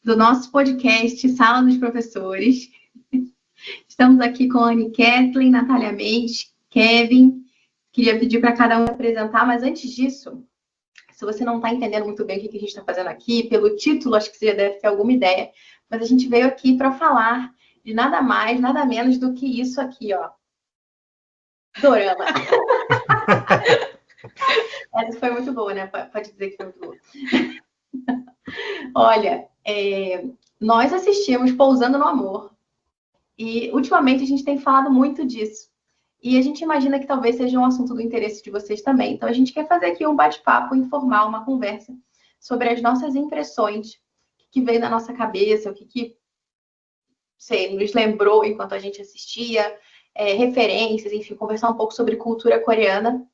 do nosso podcast Sala dos Professores. Estamos aqui com a Anne Kathleen, Natália Mendes, Kevin. Queria pedir para cada um apresentar, mas antes disso, se você não está entendendo muito bem o que a gente está fazendo aqui, pelo título, acho que você já deve ter alguma ideia, mas a gente veio aqui para falar de nada mais, nada menos do que isso aqui, ó. Dorama. Essa foi muito boa, né? Pode dizer que foi muito boa. Olha, nós assistimos Pousando no Amor. E, ultimamente, a gente tem falado muito disso. E a gente imagina que talvez seja um assunto do interesse de vocês também. Então, a gente quer fazer aqui um bate-papo informal, uma conversa sobre as nossas impressões, o que veio na nossa cabeça, o que sei, nos lembrou enquanto a gente assistia, referências, enfim, conversar um pouco sobre cultura coreana.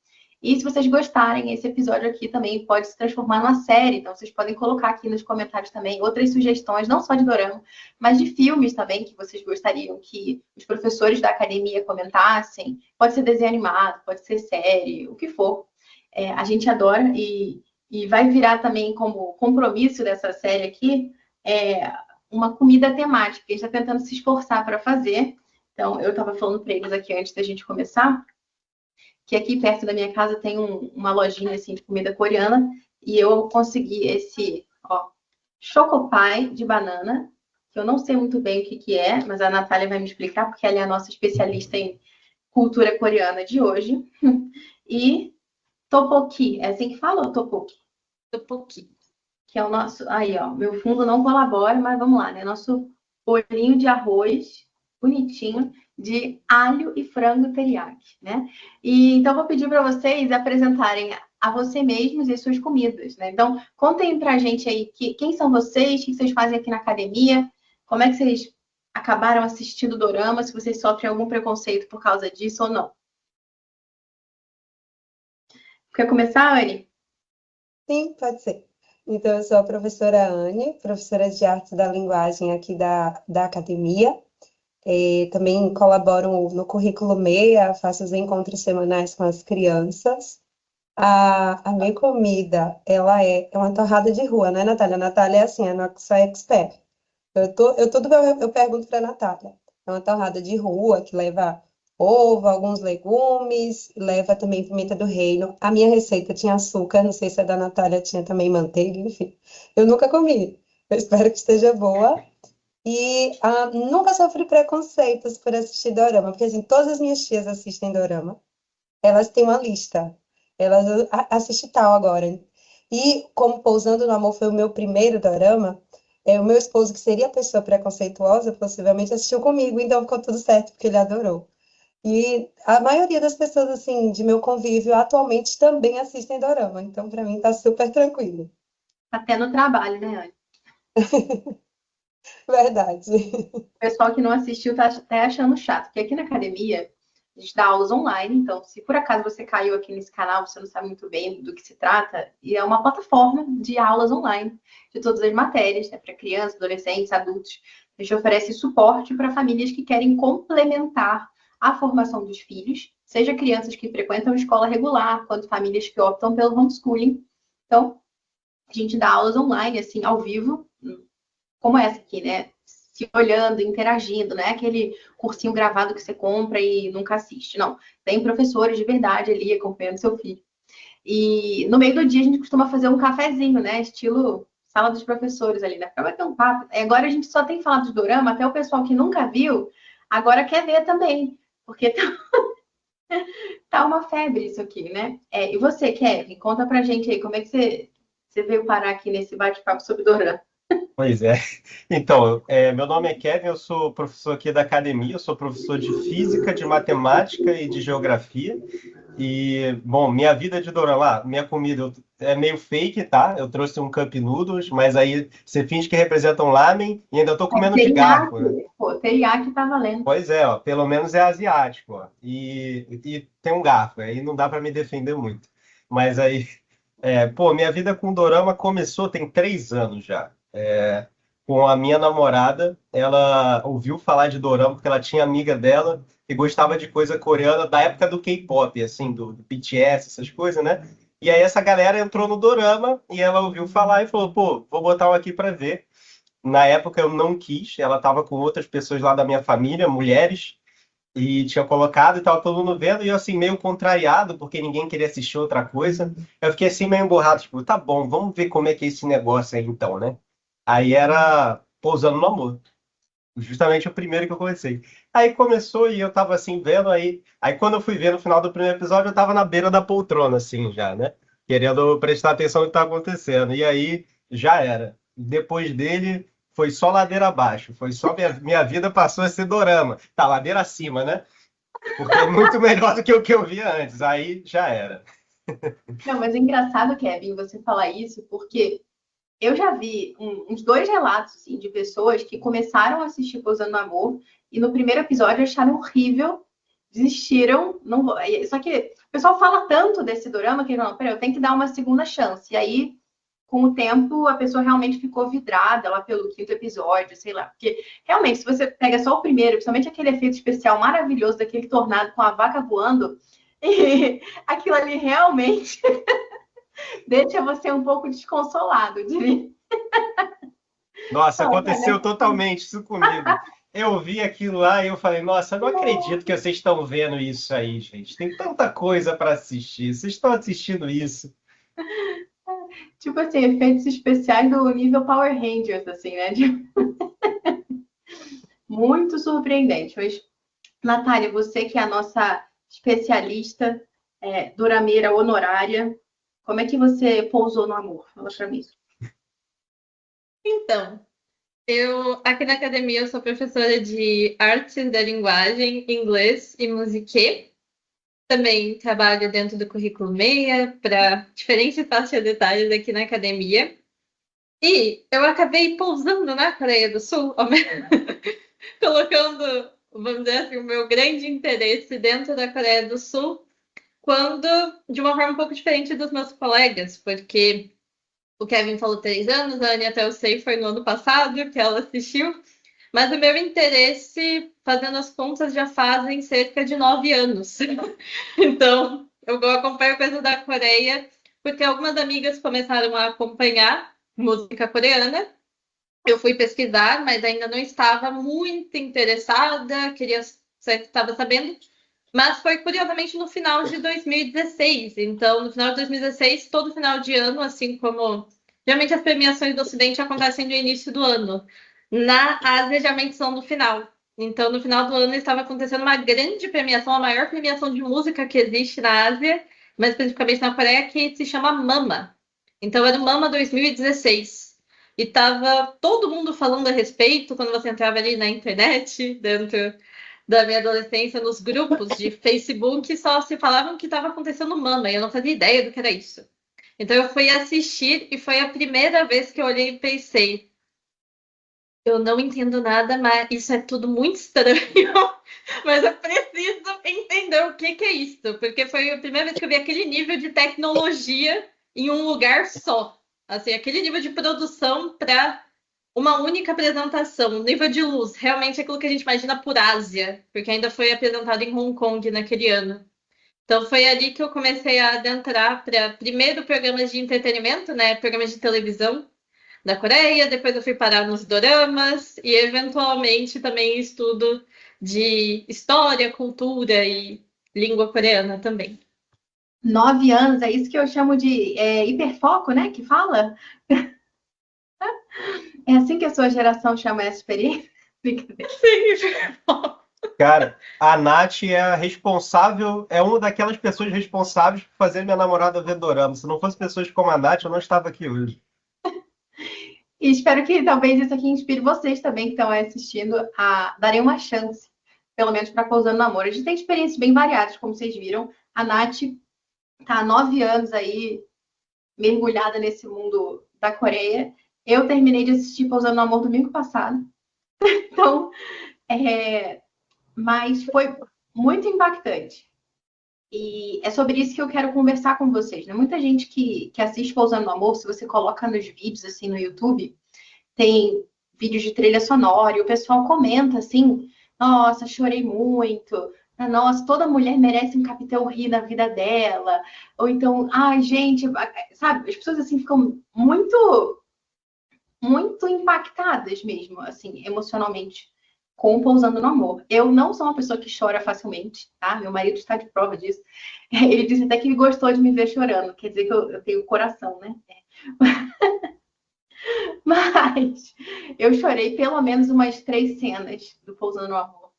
E se vocês gostarem, esse episódio aqui também pode se transformar numa série. Então, vocês podem colocar aqui nos comentários também outras sugestões, não só de dorama, mas de filmes também que vocês gostariam que os professores da academia comentassem. Pode ser desenho animado, pode ser série, o que for. A gente adora e vai virar também como compromisso dessa série aqui uma comida temática. A gente está tentando se esforçar para fazer. Então, eu estava falando para eles aqui antes da gente começar, que aqui perto da minha casa tem uma lojinha assim de comida coreana e eu consegui esse, ó, chocopai de banana, que eu não sei muito bem o que é, mas a Natália vai me explicar, porque ela é a nossa especialista em cultura coreana de hoje. E tteokbokki, é assim que fala, tteokbokki? Tteokbokki. Que é o nosso, aí ó, meu fundo não colabora, mas vamos lá, né? Nosso bolinho de arroz bonitinho de alho e frango teriyaki, né? E então vou pedir para vocês apresentarem a você mesmos e suas comidas, né? Então contem pra gente aí quem são vocês, o que vocês fazem aqui na academia, como é que vocês acabaram assistindo dorama, se vocês sofrem algum preconceito por causa disso ou não. Quer começar, Anne? Sim, pode ser. Então, eu sou a professora Anne, professora de Artes da Linguagem aqui da academia. Também colaboro no currículo MEIA, faço os encontros semanais com as crianças. A minha comida, ela é uma torrada de rua, né, Natália? A Natália é assim, a nossa expert. Eu pergunto para a Natália. É uma torrada de rua que leva ovo, alguns legumes, leva também pimenta do reino. A minha receita tinha açúcar, não sei se a da Natália tinha também manteiga, enfim. Eu nunca comi. Eu espero que esteja boa. E nunca sofri preconceitos por assistir dorama, porque assim, todas as minhas tias assistem dorama. Elas têm uma lista. Elas assistem tal agora. E como Pousando no Amor foi o meu primeiro dorama, o meu esposo, que seria a pessoa preconceituosa, possivelmente assistiu comigo, então ficou tudo certo, porque ele adorou. E a maioria das pessoas, assim, de meu convívio, atualmente também assistem dorama, então para mim tá super tranquilo. Até no trabalho, né, Anne? Verdade. O pessoal que não assistiu tá até achando chato, porque aqui na academia a gente dá aulas online, então se por acaso você caiu aqui nesse canal, você não sabe muito bem do que se trata, e é uma plataforma de aulas online de todas as matérias, né, para crianças, adolescentes, adultos. A gente oferece suporte para famílias que querem complementar a formação dos filhos, seja crianças que frequentam escola regular, quanto famílias que optam pelo homeschooling. Então, a gente dá aulas online, assim, ao vivo, como essa aqui, né? Se olhando, interagindo, não é aquele cursinho gravado que você compra e nunca assiste, não. Tem professores de verdade ali acompanhando seu filho. E no meio do dia a gente costuma fazer um cafezinho, né? Estilo sala dos professores ali, né? Pra bater um papo. E agora a gente só tem falado de dorama, até o pessoal que nunca viu, agora quer ver também. Porque tá uma febre isso aqui, né? E você, Kevin, conta pra gente aí, como é que você veio parar aqui nesse bate-papo sobre dorama? Pois é. Então, meu nome é Kevin, eu sou professor aqui da academia, eu sou professor de física, de matemática e de geografia. E, bom, minha vida de dorama, minha comida é meio fake, tá? Eu trouxe um Cup Noodles, mas aí você finge que representa um lamen e ainda tô comendo de garfo, né? Teriyaki, pô, teriyaki tá valendo. Pois é, ó, pelo menos é asiático, ó. E tem um garfo, aí não dá para me defender muito. Mas aí, pô, minha vida com dorama começou tem 3 anos já. Com a minha namorada, ela ouviu falar de dorama porque ela tinha amiga dela que gostava de coisa coreana da época do K-pop, assim, do BTS, essas coisas, né? E aí essa galera entrou no dorama e ela ouviu falar e falou, pô, vou botar um aqui para ver. na época eu não quis, ela estava com outras pessoas lá da minha família, mulheres, e tinha colocado e tava todo mundo vendo, e eu assim, meio contrariado, porque ninguém queria assistir outra coisa. Eu fiquei assim, meio emburrado, tipo, tá bom, vamos ver como é que é esse negócio aí então, né? Aí era Pousando no Amor. Justamente o primeiro que eu comecei. Aí começou e eu tava assim, vendo aí quando eu fui ver no final do primeiro episódio, eu tava na beira da poltrona, assim, já, né? Querendo prestar atenção no que tá acontecendo. E aí, já era. Depois dele, foi só ladeira abaixo. Foi só minha vida passou a ser dorama. Tá, ladeira acima, né? Porque é muito melhor do que o que eu via antes. Aí, já era. Não, mas é engraçado, Kevin, você falar isso, porque eu já vi uns dois relatos assim, de pessoas que começaram a assistir Pousando no Amor e no primeiro episódio acharam horrível, desistiram. Não, só que o pessoal fala tanto desse dorama que não, peraí, eu tenho que dar uma segunda chance. E aí, com o tempo, a pessoa realmente ficou vidrada lá pelo quinto episódio, sei lá. Porque realmente, se você pega só o primeiro, principalmente aquele efeito especial maravilhoso daquele tornado com a vaca voando, e aquilo ali realmente deixa você um pouco desconsolado, eu diria. Nossa, aconteceu Olha, totalmente isso comigo. Eu vi aquilo lá e eu falei, nossa, eu não acredito que vocês estão vendo isso aí, gente. Tem tanta coisa para assistir. Vocês estão assistindo isso? tipo assim, efeitos especiais do nível Power Rangers, assim, né? Muito surpreendente. Mas, Natália, você que é a nossa especialista, durameira honorária, como é que você pousou no amor? Fala pra mim. Então, eu aqui na academia eu sou professora de artes da linguagem, inglês e musique. Também trabalho dentro do currículo meia para diferentes faixas de detalhes aqui na academia. E eu acabei pousando na Coreia do Sul, colocando, vamos dizer assim, o meu grande interesse dentro da Coreia do Sul, quando de uma forma um pouco diferente dos meus colegas, porque o Kevin falou 3 anos, a Ania até eu sei foi no ano passado que ela assistiu, mas o meu interesse, fazendo as contas, já fazem cerca de 9 anos. Então, eu acompanho coisas da Coreia, porque algumas amigas começaram a acompanhar música coreana. Eu fui pesquisar, mas ainda não estava muito interessada, queria estava sabendo. Mas foi curiosamente no final de 2016. Então, no final de 2016, todo final de ano, assim como geralmente as premiações do Ocidente acontecem no início do ano. Na Ásia, geralmente são no final. Então, no final do ano estava acontecendo uma grande premiação, a maior premiação de música que existe na Ásia, mas especificamente na Coreia, que se chama Mama. Então, era o Mama 2016. E tava todo mundo falando a respeito quando você entrava ali na internet, dentro da minha adolescência, nos grupos de Facebook, só se falavam que estava acontecendo Mama, e eu não fazia ideia do que era isso. Então eu fui assistir e foi a primeira vez que eu olhei e pensei, eu não entendo nada, mas isso é tudo muito estranho, mas eu preciso entender o que é isso, porque foi a primeira vez que eu vi aquele nível de tecnologia em um lugar só. Assim, aquele nível de produção para uma única apresentação, nível de luz, realmente é aquilo que a gente imagina por Ásia, porque ainda foi apresentado em Hong Kong naquele ano. Então foi ali que eu comecei a adentrar para primeiro programas de entretenimento, né, programas de televisão da Coreia, depois eu fui parar nos doramas e eventualmente também estudo de história, cultura e língua coreana também. 9 anos, é isso que eu chamo de hiperfoco, né? Que fala? É assim que a sua geração chama essa experiência? Sim, hiperfoco. Cara, a Nath é a responsável, é uma daquelas pessoas responsáveis por fazer minha namorada ver dorama. Se não fosse pessoas como a Nath, eu não estava aqui hoje. E espero que talvez isso aqui inspire vocês também que estão assistindo a darem uma chance, pelo menos para Pousando no Amor. A gente tem experiências bem variadas, como vocês viram. A Nath está há 9 anos aí mergulhada nesse mundo da Coreia. Eu terminei de assistir Pousando no Amor domingo passado. Então, mas foi muito impactante. E é sobre isso que eu quero conversar com vocês, né? Muita gente que assiste Pousando no Amor, se você coloca nos vídeos, assim, no YouTube, tem vídeos de trilha sonora e o pessoal comenta, assim, nossa, chorei muito, nossa, toda mulher merece um Capitão Ri na vida dela, ou então, ai, gente, sabe? As pessoas, assim, ficam muito muito impactadas mesmo, assim, emocionalmente, com Pousando no Amor. Eu não sou uma pessoa que chora facilmente, tá? Meu marido está de prova disso. Ele disse até que gostou de me ver chorando, quer dizer que eu tenho coração, né? Mas eu chorei pelo menos umas 3 cenas do Pousando no Amor.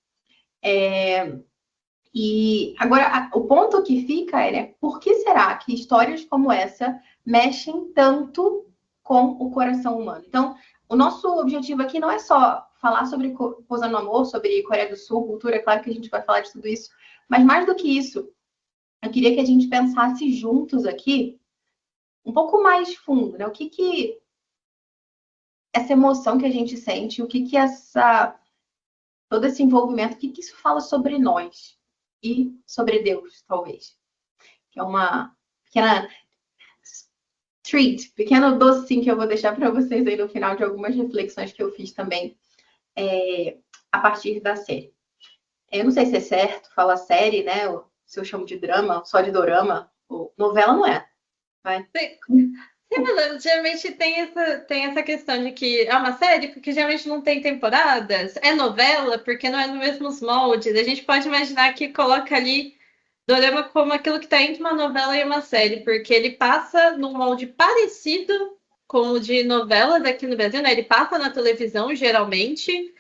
E agora, o ponto que fica é, né, por que será que histórias como essa mexem tanto com o coração humano? Então, o nosso objetivo aqui não é só falar sobre Pousando no Amor, sobre Coreia do Sul, cultura, é claro que a gente vai falar de tudo isso, mas mais do que isso, eu queria que a gente pensasse juntos aqui, um pouco mais fundo, né? O que essa emoção que a gente sente, o que todo esse envolvimento, o que isso fala sobre nós e sobre Deus, talvez. Que é uma pequena treat, pequeno docinho que eu vou deixar para vocês aí no final de algumas reflexões que eu fiz também a partir da série. Eu não sei se é certo falar série, né? Ou se eu chamo de drama, só de dorama, ou novela não é. Vai. Sim, mas geralmente tem essa questão de que é uma série porque geralmente não tem temporadas, é novela porque não é nos mesmos moldes. A gente pode imaginar que coloca ali dorama como aquilo que está entre uma novela e uma série, porque ele passa num molde parecido com o de novelas aqui no Brasil, né? Ele passa na televisão geralmente,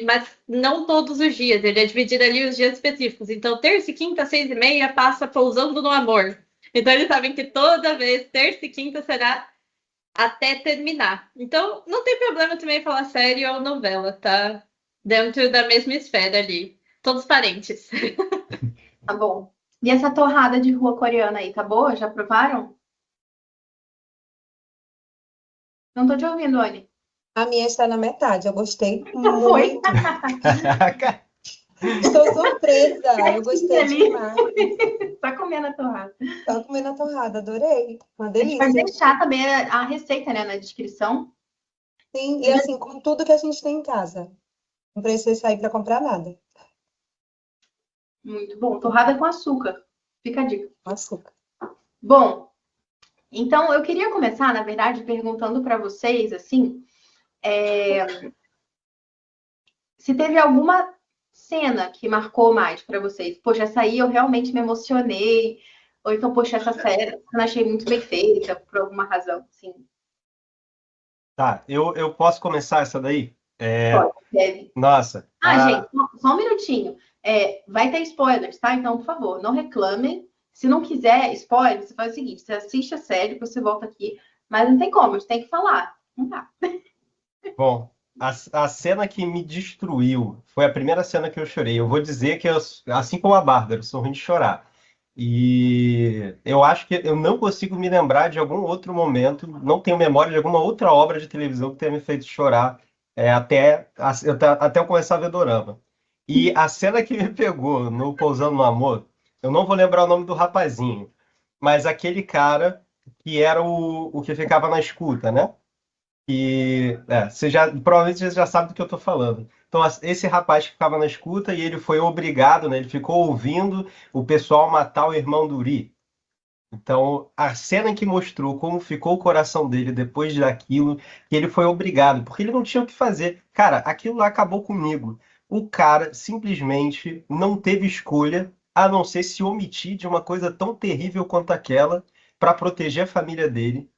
mas não todos os dias, ele é dividido ali os dias específicos. Então, terça e quinta, 6h30, passa Pousando no Amor. Então eles sabem que toda vez, terça e quinta, será até terminar. Então, não tem problema também falar série ou novela, tá? Dentro da mesma esfera ali. Todos parentes. Tá bom. E essa torrada de rua coreana aí, tá boa? Já provaram? Não tô te ouvindo, Anne. A minha está na metade, eu gostei Já foi. muito. Estou surpresa, eu gostei ali. demais. Tá comendo a torrada. Só comendo a torrada, adorei. Uma A gente vai delícia. deixar também a receita, né, na descrição. Sim, e assim, com tudo que a gente tem em casa. Não precisa sair para comprar nada. Muito bom. Torrada com açúcar. Fica a dica. Açúcar. Bom, então eu queria começar, na verdade, perguntando para vocês, assim, se teve alguma cena que marcou mais para vocês. Poxa, essa aí eu realmente me emocionei. Ou então, poxa, essa cena eu achei muito bem feita, por alguma razão. Sim, Tá, eu posso começar essa daí? pode, deve. Nossa. Gente, só um minutinho. Vai ter spoilers, tá? Então, por favor, não reclamem. Se não quiser spoiler, você faz o seguinte: você assiste a série, você volta aqui, mas não tem como, a gente tem que falar. Não dá. Bom, a cena que me destruiu foi a primeira cena que eu chorei. Eu vou dizer que, assim como a Bárbara, eu sou ruim de chorar. E eu acho que eu não consigo me lembrar de algum outro momento, não tenho memória de alguma outra obra de televisão que tenha me feito chorar até eu começar a ver Dorama. E a cena que me pegou no Pousando no Amor, eu não vou lembrar o nome do rapazinho, mas aquele cara que era o que ficava na escuta, né? E provavelmente você já sabe do que eu tô falando. Então, esse rapaz que ficava na escuta e ele foi obrigado, né? Ele ficou ouvindo o pessoal matar o irmão do Uri. Então, a cena em que mostrou como ficou o coração dele depois daquilo, que ele foi obrigado, porque ele não tinha o que fazer. Cara, aquilo lá acabou comigo. O cara simplesmente não teve escolha a não ser se omitir de uma coisa tão terrível quanto aquela para proteger a família dele.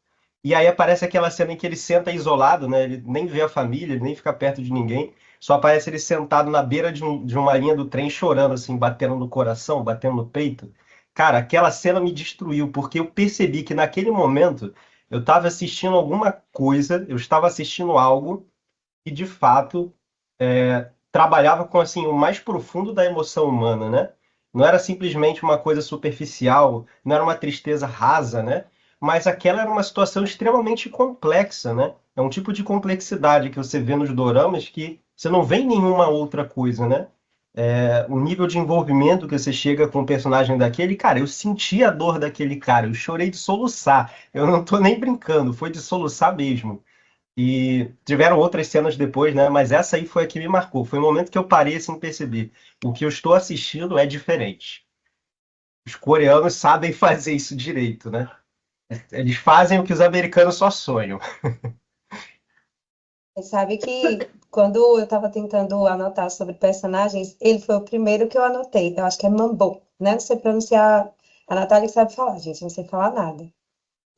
E aí aparece aquela cena em que ele senta isolado, né? Ele nem vê a família, ele nem fica perto de ninguém. Só aparece ele sentado na beira de uma linha do trem, chorando, assim, batendo no coração, batendo no peito. Cara, aquela cena me destruiu, porque eu percebi que naquele momento eu estava assistindo alguma coisa, eu estava assistindo algo que, de fato, trabalhava com, assim, o mais profundo da emoção humana, né? Não era simplesmente uma coisa superficial, não era uma tristeza rasa, né? Mas aquela era uma situação extremamente complexa, né? É um tipo de complexidade que você vê nos doramas que você não vê em nenhuma outra coisa, né? O nível de envolvimento que você chega com o personagem daquele, cara, eu senti a dor daquele cara, eu chorei de soluçar. Eu não tô nem brincando, foi de soluçar mesmo. E tiveram outras cenas depois, né? Mas essa aí foi a que me marcou. Foi o momento que eu parei assim perceber. O que eu estou assistindo é diferente. Os coreanos sabem fazer isso direito, né? Eles fazem o que os americanos só sonham. Você sabe que quando eu estava tentando anotar sobre personagens, ele foi o primeiro que eu anotei. Eu acho que é Mambo, né? Não sei pronunciar. A Natália que sabe falar, gente, eu não sei falar nada.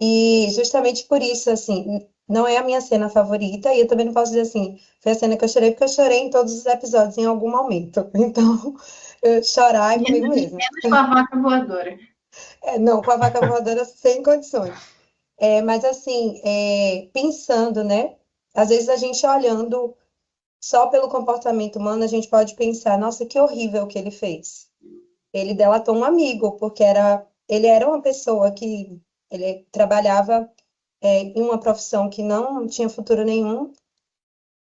E justamente por isso, assim, não é a minha cena favorita, e eu também não posso dizer assim, foi a cena que eu chorei, porque eu chorei em todos os episódios em algum momento. Então, chorar é comigo mesma. Menos com a vaca voadora. Não, com a vaca voadora sem condições. Mas assim, pensando, né? Às vezes a gente olhando só pelo comportamento humano, a gente pode pensar, nossa, que horrível que ele fez. Ele delatou um amigo, porque ele era uma pessoa que ele trabalhava em uma profissão que não tinha futuro nenhum.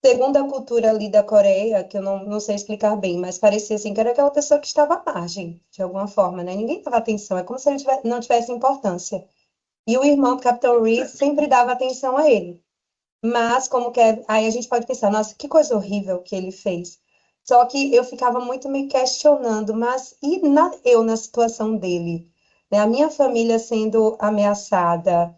Segundo a cultura ali da Coreia, que eu não sei explicar bem, mas parecia assim que era aquela pessoa que estava à margem, de alguma forma, né? Ninguém dava atenção, é como se ele não tivesse importância. E o irmão do Capitão Reed sempre dava atenção a ele. Mas, como que aí a gente pode pensar, nossa, que coisa horrível que ele fez. Só que eu ficava muito me questionando, mas eu na situação dele? Né? A minha família sendo ameaçada,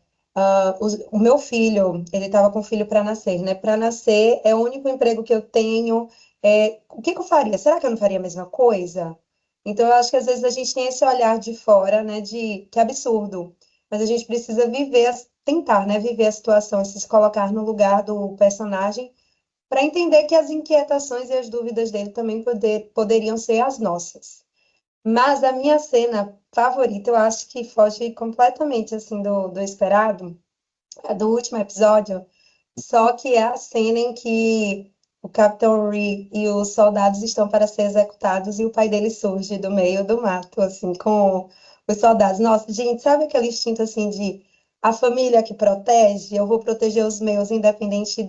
o meu filho, ele estava com filho para nascer, né? Para nascer é o único emprego que eu tenho. O que que eu faria? Será que eu não faria a mesma coisa? Então, eu acho que às vezes a gente tem esse olhar de fora, né? De que absurdo. Mas a gente precisa viver, tentar, né? Viver a situação, se colocar no lugar do personagem, para entender que as inquietações e as dúvidas dele também poderiam ser as nossas. Mas a minha cena favorita, eu acho que foge completamente assim do esperado, é do último episódio, só que é a cena em que o Capitão Ri e os soldados estão para ser executados e o pai dele surge do meio do mato, assim, com os soldados. Nossa, gente, sabe aquele instinto assim de a família que protege? Eu vou proteger os meus, independente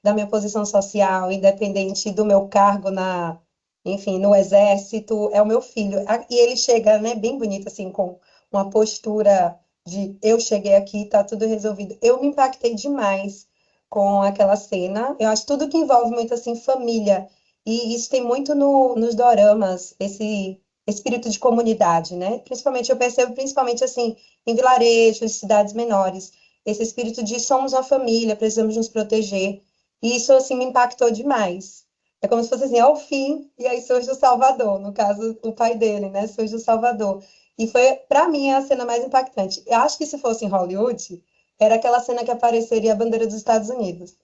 da minha posição social, independente do meu cargo enfim, no exército, é o meu filho. E ele chega, né, bem bonito, assim, com uma postura de eu cheguei aqui, tá tudo resolvido. Eu me impactei demais com aquela cena. Eu acho tudo que envolve muito assim família. E isso tem muito nos doramas, esse espírito de comunidade, né? Principalmente eu percebo principalmente assim em vilarejos, cidades menores, esse espírito de somos uma família, precisamos nos proteger. E isso assim me impactou demais. É como se fosse assim, ao fim, e aí surge o Salvador, no caso, o pai dele, né? Surge o Salvador. E foi, para mim, a cena mais impactante. Eu acho que se fosse em Hollywood, era aquela cena que apareceria a bandeira dos Estados Unidos.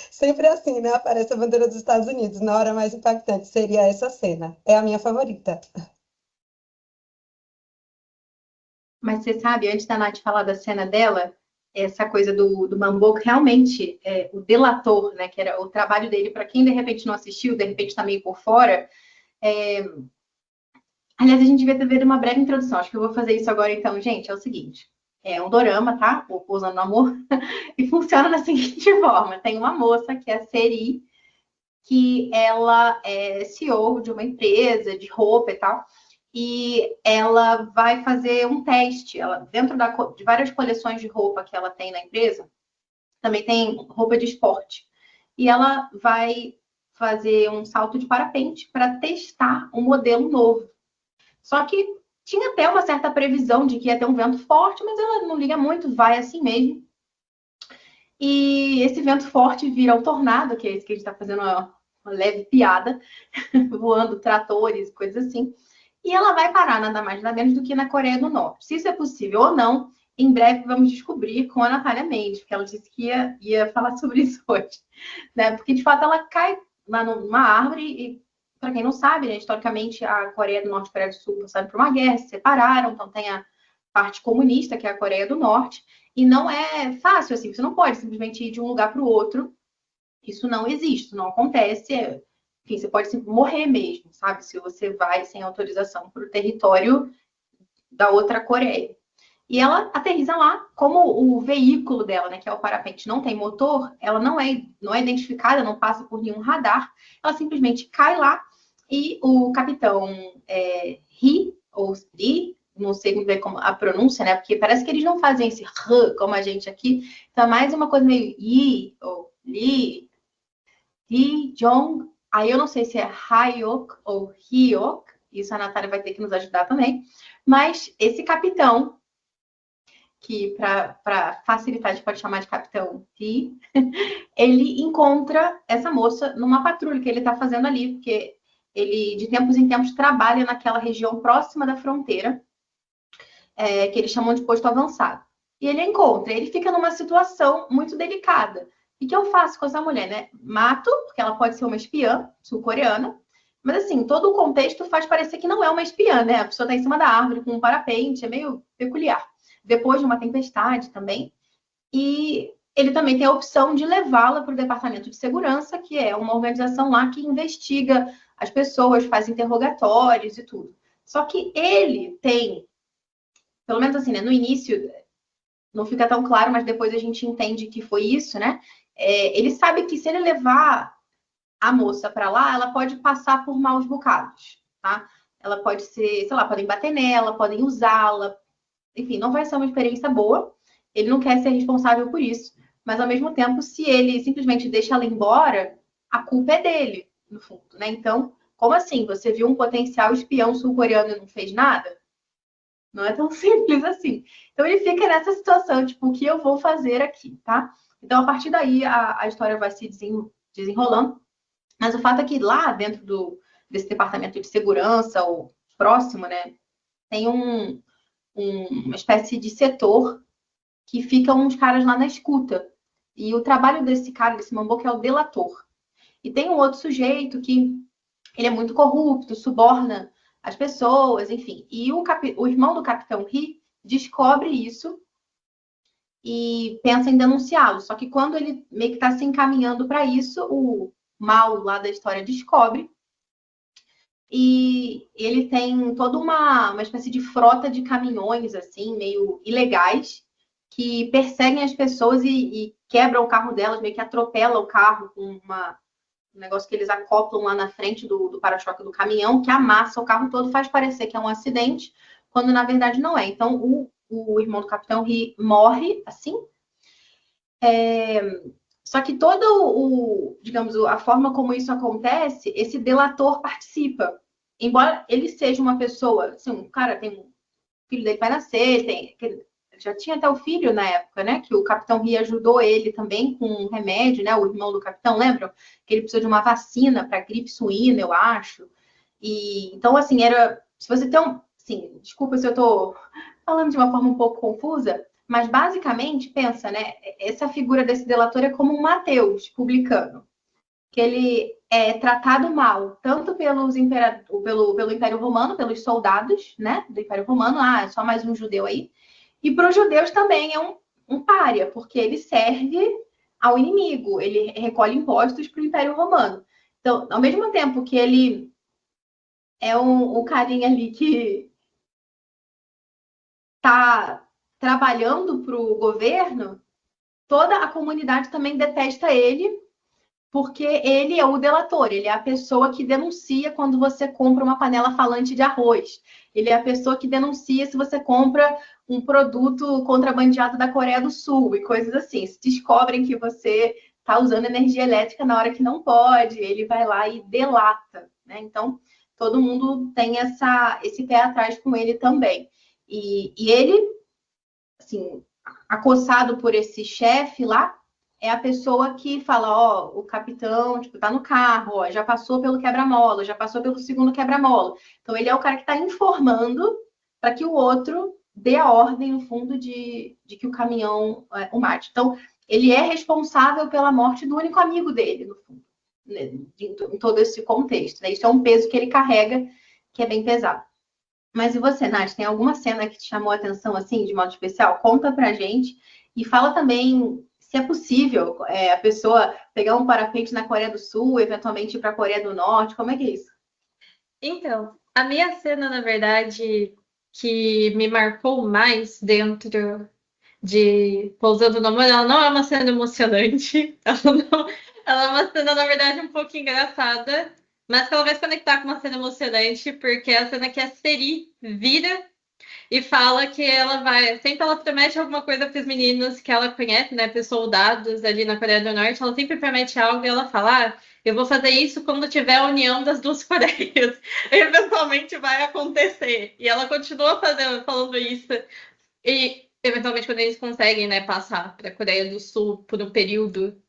Sempre assim, né? Aparece a bandeira dos Estados Unidos. Na hora mais impactante seria essa cena. É a minha favorita. Mas você sabe, antes da Nath falar da cena dela, essa coisa do Mambo, realmente, o delator, né, que era o trabalho dele, para quem de repente não assistiu, de repente está meio por fora. Aliás, a gente devia ter uma breve introdução. Acho que eu vou fazer isso agora, então, gente. É o seguinte: é um dorama, tá? O Pousando no Amor. E funciona da seguinte forma: tem uma moça que é a Seri, que ela é CEO de uma empresa de roupa e tal. E ela vai fazer um teste. Ela, dentro de várias coleções de roupa que ela tem na empresa, também tem roupa de esporte. E ela vai fazer um salto de parapente para testar um modelo novo. Só que tinha até uma certa previsão de que ia ter um vento forte, mas ela não liga muito, vai assim mesmo. E esse vento forte vira um tornado, que é esse que a gente está fazendo uma leve piada, voando tratores, coisas assim. E ela vai parar nada mais nada menos do que na Coreia do Norte. Se isso é possível ou não, em breve vamos descobrir com a Natália Mendes, porque ela disse que ia falar sobre isso hoje. Né? Porque, de fato, ela cai lá numa árvore e, para quem não sabe, né, historicamente, a Coreia do Norte e a Coreia do Sul passaram por uma guerra, se separaram, então tem a parte comunista, que é a Coreia do Norte, e não é fácil assim, você não pode simplesmente ir de um lugar para o outro, isso não existe, não acontece, enfim, você pode morrer mesmo, sabe, se você vai sem autorização para o território da outra Coreia. E ela aterriza lá, como o veículo dela, né, que é o parapente, não tem motor, ela não é identificada, não passa por nenhum radar, ela simplesmente cai lá e o capitão Ri, ou Ri, não sei muito bem como a pronúncia, né, porque parece que eles não fazem esse R como a gente aqui, então é mais uma coisa meio Yi, ou Li, Ri, Jong, aí eu não sei se é Hayok ou Hyok, isso a Natália vai ter que nos ajudar também, mas esse capitão que para facilitar a gente pode chamar de Capitão Ri, ele encontra essa moça numa patrulha que ele está fazendo ali, porque ele de tempos em tempos trabalha naquela região próxima da fronteira, que eles chamam de posto avançado. E ele encontra, ele fica numa situação muito delicada. E o que eu faço com essa mulher, né? Mato, porque ela pode ser uma espiã sul-coreana, mas assim, todo o contexto faz parecer que não é uma espiã, né? A pessoa está em cima da árvore com um parapente, é meio peculiar. Depois de uma tempestade também. E ele também tem a opção de levá-la para o Departamento de Segurança, que é uma organização lá que investiga as pessoas, faz interrogatórios e tudo. Só que ele tem, pelo menos assim, né, no início, não fica tão claro, mas depois a gente entende que foi isso, né? Ele sabe que se ele levar a moça para lá, ela pode passar por maus bocados, tá? Ela pode ser, sei lá, podem bater nela, podem usá-la, enfim, não vai ser uma experiência boa. Ele não quer ser responsável por isso, mas ao mesmo tempo, se ele simplesmente deixa ela embora, a culpa é dele, no fundo, né? Então, como assim? Você viu um potencial espião sul-coreano e não fez nada? Não é tão simples assim. Então ele fica nessa situação, tipo, o que eu vou fazer aqui, tá? Então, a partir daí, a história vai se desenrolando. Mas o fato é que lá dentro desse departamento de segurança, ou próximo, né, tem uma espécie de setor que ficam uns caras lá na escuta. E o trabalho desse cara, desse mamboco, é o delator. E tem um outro sujeito que ele é muito corrupto, suborna as pessoas, enfim. E o irmão do Capitão Ri descobre isso e pensa em denunciá-lo. Só que quando ele meio que está se encaminhando para isso, o mal lá da história descobre. E ele tem toda uma espécie de frota de caminhões, assim, meio ilegais, que perseguem as pessoas e quebram o carro delas, meio que atropela o carro com um negócio que eles acoplam lá na frente do para-choque do caminhão, que amassa o carro todo, faz parecer que é um acidente, quando na verdade não é. Então, o irmão do Capitão Ri morre, assim. Só que digamos, a forma como isso acontece, esse delator participa. Embora ele seja uma pessoa, assim, um cara tem um filho dele vai nascer, já tinha até o filho na época, né? Que o Capitão Ri ajudou ele também com um remédio, né? O irmão do Capitão, lembram? Que ele precisou de uma vacina para gripe suína, eu acho. E então, assim, se você tem assim, desculpa se eu estou falando de uma forma um pouco confusa, mas basicamente, pensa, né? Essa figura desse delator é como um Mateus publicano, que ele é tratado mal, tanto pelo Império Romano, pelos soldados, né, do Império Romano, é só mais um judeu aí, e para os judeus também é um pária, porque ele serve ao inimigo, ele recolhe impostos para o Império Romano. Então, ao mesmo tempo que ele é um carinha ali que está trabalhando para o governo, toda a comunidade também detesta ele, porque ele é o delator, ele é a pessoa que denuncia quando você compra uma panela falante de arroz. Ele é a pessoa que denuncia se você compra um produto contrabandeado da Coreia do Sul e coisas assim. Se descobrem que você está usando energia elétrica na hora que não pode, ele vai lá e delata, né? Então, todo mundo tem esse pé atrás com ele também. E ele, assim, acossado por esse chefe lá, é a pessoa que fala, ó, o capitão, tipo, tá no carro, ó, já passou pelo quebra-mola, já passou pelo segundo quebra-mola. Então, ele é o cara que está informando para que o outro dê a ordem, no fundo, de que o caminhão o mate. Então, ele é responsável pela morte do único amigo dele, no fundo, né, em todo esse contexto. Né? Isso é um peso que ele carrega, que é bem pesado. Mas e você, Nath, tem alguma cena que te chamou a atenção, assim, de modo especial? Conta pra gente e fala também se é possível a pessoa pegar um parapente na Coreia do Sul, eventualmente ir para a Coreia do Norte. Como é que é isso? Então, a minha cena, na verdade, que me marcou mais dentro de Pousando no Amor, ela não é uma cena emocionante. Ela é uma cena, na verdade, um pouco engraçada, mas que ela vai se conectar com uma cena emocionante, porque é a cena que a Seri vira e fala que ela vai. Sempre ela promete alguma coisa para os meninos que ela conhece, né? Para os soldados ali na Coreia do Norte. Ela sempre promete algo e ela fala: eu vou fazer isso quando tiver a união das duas Coreias. E eventualmente vai acontecer. E ela continua falando isso. E eventualmente, quando eles conseguem, né, passar para a Coreia do Sul por um período,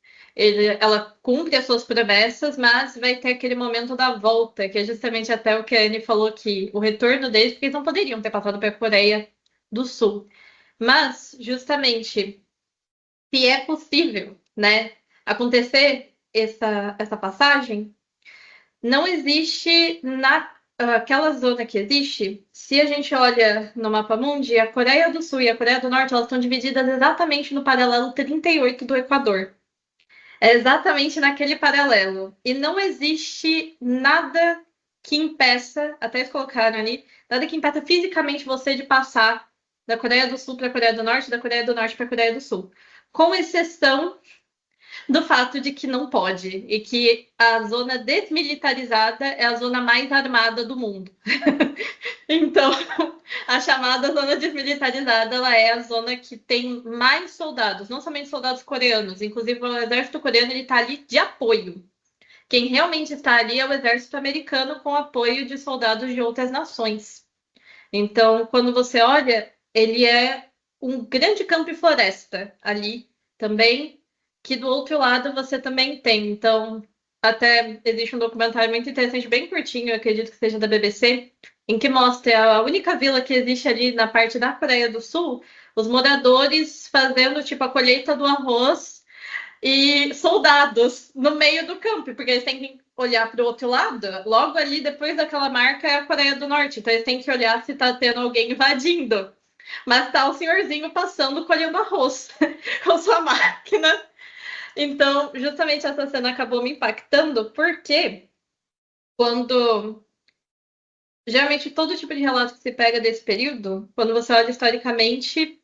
ela cumpre as suas promessas, mas vai ter aquele momento da volta, que é justamente até o que a Anne falou, que o retorno deles, porque eles não poderiam ter passado para a Coreia do Sul. Mas, justamente, se é possível, né, acontecer essa passagem, não existe naquela zona que existe. Se a gente olha no mapa mundi, a Coreia do Sul e a Coreia do Norte, elas estão divididas exatamente no paralelo 38 do Equador. É exatamente naquele paralelo. E não existe nada que impeça, até eles colocaram ali, nada que impeça fisicamente você de passar da Coreia do Sul para a Coreia do Norte, da Coreia do Norte para a Coreia do Sul. Com exceção do fato de que não pode, e que a zona desmilitarizada é a zona mais armada do mundo. Então, a chamada zona desmilitarizada, ela é a zona que tem mais soldados, não somente soldados coreanos, inclusive o exército coreano está ali de apoio. Quem realmente está ali é o exército americano com apoio de soldados de outras nações. Então, quando você olha, ele é um grande campo e floresta ali também, que do outro lado você também tem. Então, até existe um documentário muito interessante, bem curtinho, eu acredito que seja da BBC, em que mostra a única vila que existe ali na parte da Coreia do Sul, os moradores fazendo tipo a colheita do arroz e soldados no meio do campo, porque eles têm que olhar para o outro lado. Logo ali, depois daquela marca, é a Coreia do Norte. Então, eles têm que olhar se está tendo alguém invadindo. Mas tá o senhorzinho passando, colhendo arroz com sua máquina. Então, justamente essa cena acabou me impactando, porque quando... Geralmente, todo tipo de relato que se pega desse período, quando você olha historicamente,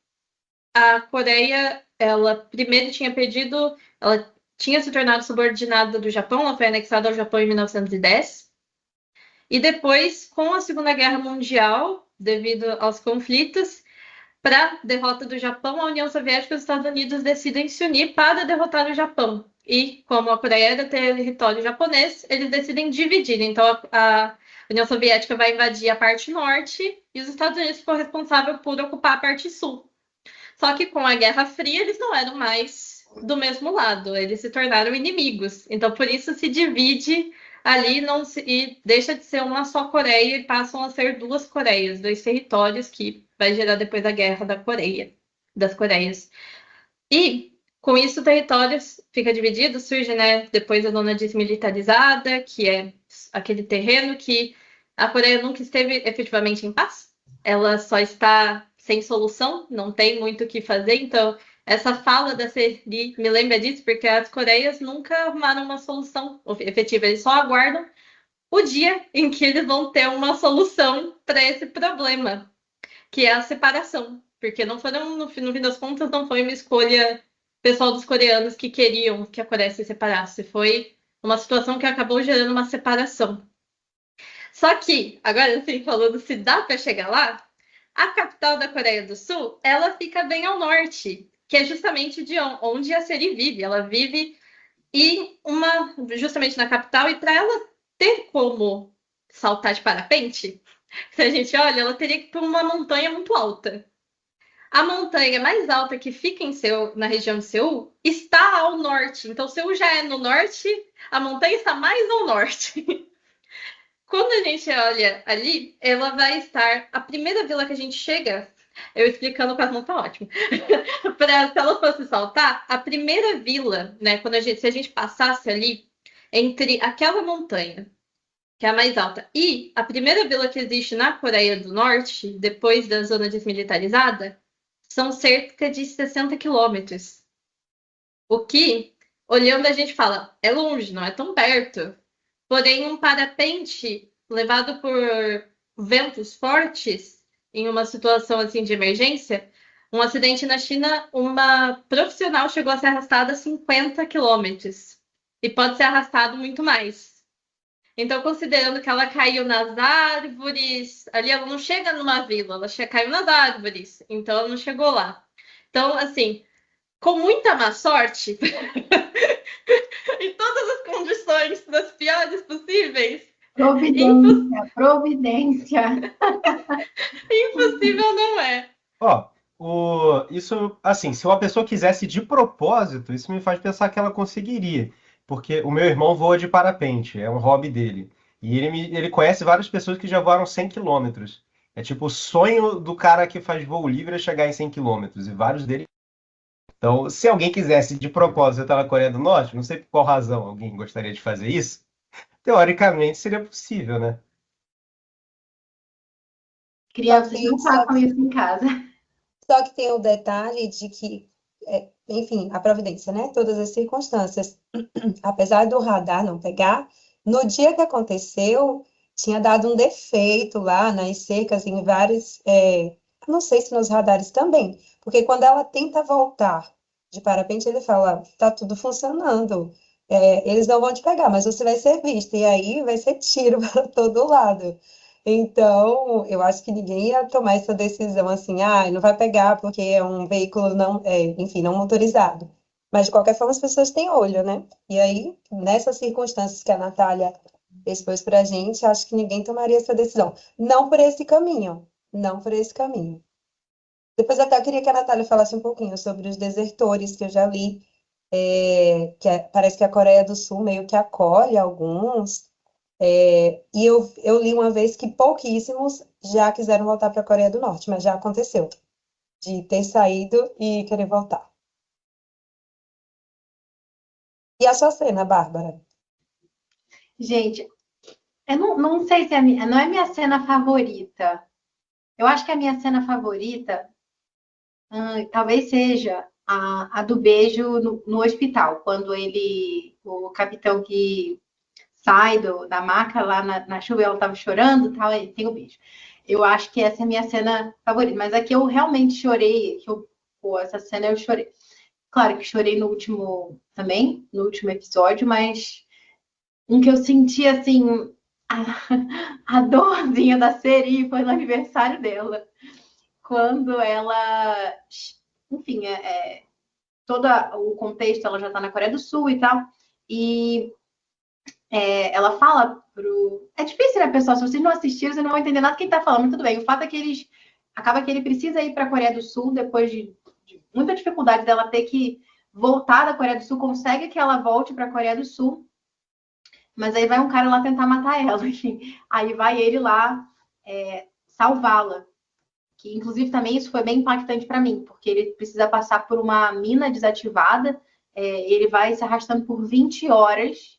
a Coreia, ela primeiro tinha perdido, ela tinha se tornado subordinada do Japão, ela foi anexada ao Japão em 1910. E depois, com a Segunda Guerra Mundial, devido aos conflitos, para a derrota do Japão, a União Soviética e os Estados Unidos decidem se unir para derrotar o Japão. E, como a Coreia era território japonês, eles decidem dividir. Então, a União Soviética vai invadir a parte norte e os Estados Unidos ficou responsável por ocupar a parte sul. Só que com a Guerra Fria, eles não eram mais do mesmo lado, eles se tornaram inimigos. Então, por isso se divide ali e deixa de ser uma só Coreia e passam a ser duas Coreias, dois territórios que vai gerar depois a Guerra das Coreias. E com isso o território fica dividido, surge, né, depois a zona desmilitarizada, que é aquele terreno que a Coreia nunca esteve efetivamente em paz. Ela só está sem solução, não tem muito o que fazer. Então, essa fala da Seri me lembra disso, porque as Coreias nunca arrumaram uma solução efetiva. Eles só aguardam o dia em que eles vão ter uma solução para esse problema, que é a separação. Porque não foram, no fim das contas, não foi uma escolha pessoal dos coreanos que queriam que a Coreia se separasse. Foi uma situação que acabou gerando uma separação. Só que, agora sim, falando se dá para chegar lá, a capital da Coreia do Sul, ela fica bem ao norte, que é justamente de onde a Seri vive. Ela vive justamente na capital, e para ela ter como saltar de parapente, se a gente olha, ela teria que ir para uma montanha muito alta. A montanha mais alta que fica na região de Seul está ao norte. Então, Seul já é no norte, a montanha está mais ao norte. Quando a gente olha ali, ela vai estar... A primeira vila que a gente chega, eu explicando com as mãos tá ótimo. Se ela fosse saltar, a primeira vila, né? Se a gente passasse ali entre aquela montanha, que é a mais alta, e a primeira vila que existe na Coreia do Norte, depois da zona desmilitarizada, são cerca de 60 quilômetros. O que, olhando, a gente fala, é longe, não é tão perto. Porém, um parapente levado por ventos fortes, em uma situação assim de emergência, um acidente na China, uma profissional chegou a ser arrastada 50 quilômetros. E pode ser arrastado muito mais. Então, considerando que ela caiu nas árvores, ali ela não chega numa vila, ela caiu nas árvores, então ela não chegou lá. Então, assim, com muita má sorte, em todas as condições, das piores possíveis. Providência, providência. Impossível não é. Ó, Isso, assim, se uma pessoa quisesse de propósito, isso me faz pensar que ela conseguiria. Porque o meu irmão voa de parapente, é um hobby dele. E ele conhece várias pessoas que já voaram 100 quilômetros. É tipo o sonho do cara que faz voo livre é chegar em 100 quilômetros. E vários deles. Então, se alguém quisesse de propósito estar na Coreia do Norte, não sei por qual razão alguém gostaria de fazer isso, teoricamente seria possível, né? Só Crianças, que, não só façam que, isso em casa. só que tem o detalhe de que, enfim, a providência, né? Todas as circunstâncias. Apesar do radar não pegar, no dia que aconteceu, tinha dado um defeito lá nas cercas, em vários, não sei se nos radares também, porque quando ela tenta voltar de parapente, ele fala, tá tudo funcionando, eles não vão te pegar, mas você vai ser vista, e aí vai ser tiro para todo lado. Então, eu acho que ninguém ia tomar essa decisão assim, ah, não vai pegar porque é um veículo não, enfim, não motorizado. Mas, de qualquer forma, as pessoas têm olho, né? E aí, nessas circunstâncias que a Natália expôs para a gente, acho que ninguém tomaria essa decisão. Não por esse caminho. Não por esse caminho. Depois até eu queria que a Natália falasse um pouquinho sobre os desertores, que eu já li, parece que a Coreia do Sul meio que acolhe alguns. E eu li uma vez que pouquíssimos já quiseram voltar para a Coreia do Norte, mas já aconteceu, de ter saído e querer voltar. E a sua cena, Bárbara? Gente, eu não sei se não é minha cena favorita. Eu acho que a minha cena favorita talvez seja a do beijo no hospital, quando o capitão que sai da maca lá na chuva, ela estava chorando, tal, e tem o beijo. Eu acho que essa é a minha cena favorita, mas aqui eu realmente chorei, essa cena eu chorei. Claro que chorei no último também, no último episódio, mas um que eu senti assim a dorzinha da Seri foi no aniversário dela, quando ela, enfim, todo o contexto, ela já está na Coreia do Sul e tal, e ela fala pro. É difícil, né, pessoal? Se vocês não assistiram, vocês não vão entender nada que ele tá falando, mas tudo bem. O fato é que acaba que ele precisa ir para a Coreia do Sul depois de muita dificuldade dela ter que voltar da Coreia do Sul, consegue que ela volte para a Coreia do Sul, mas aí vai um cara lá tentar matar ela, enfim. Aí vai ele lá salvá-la. Que inclusive também isso foi bem impactante para mim, porque ele precisa passar por uma mina desativada, ele vai se arrastando por 20 horas,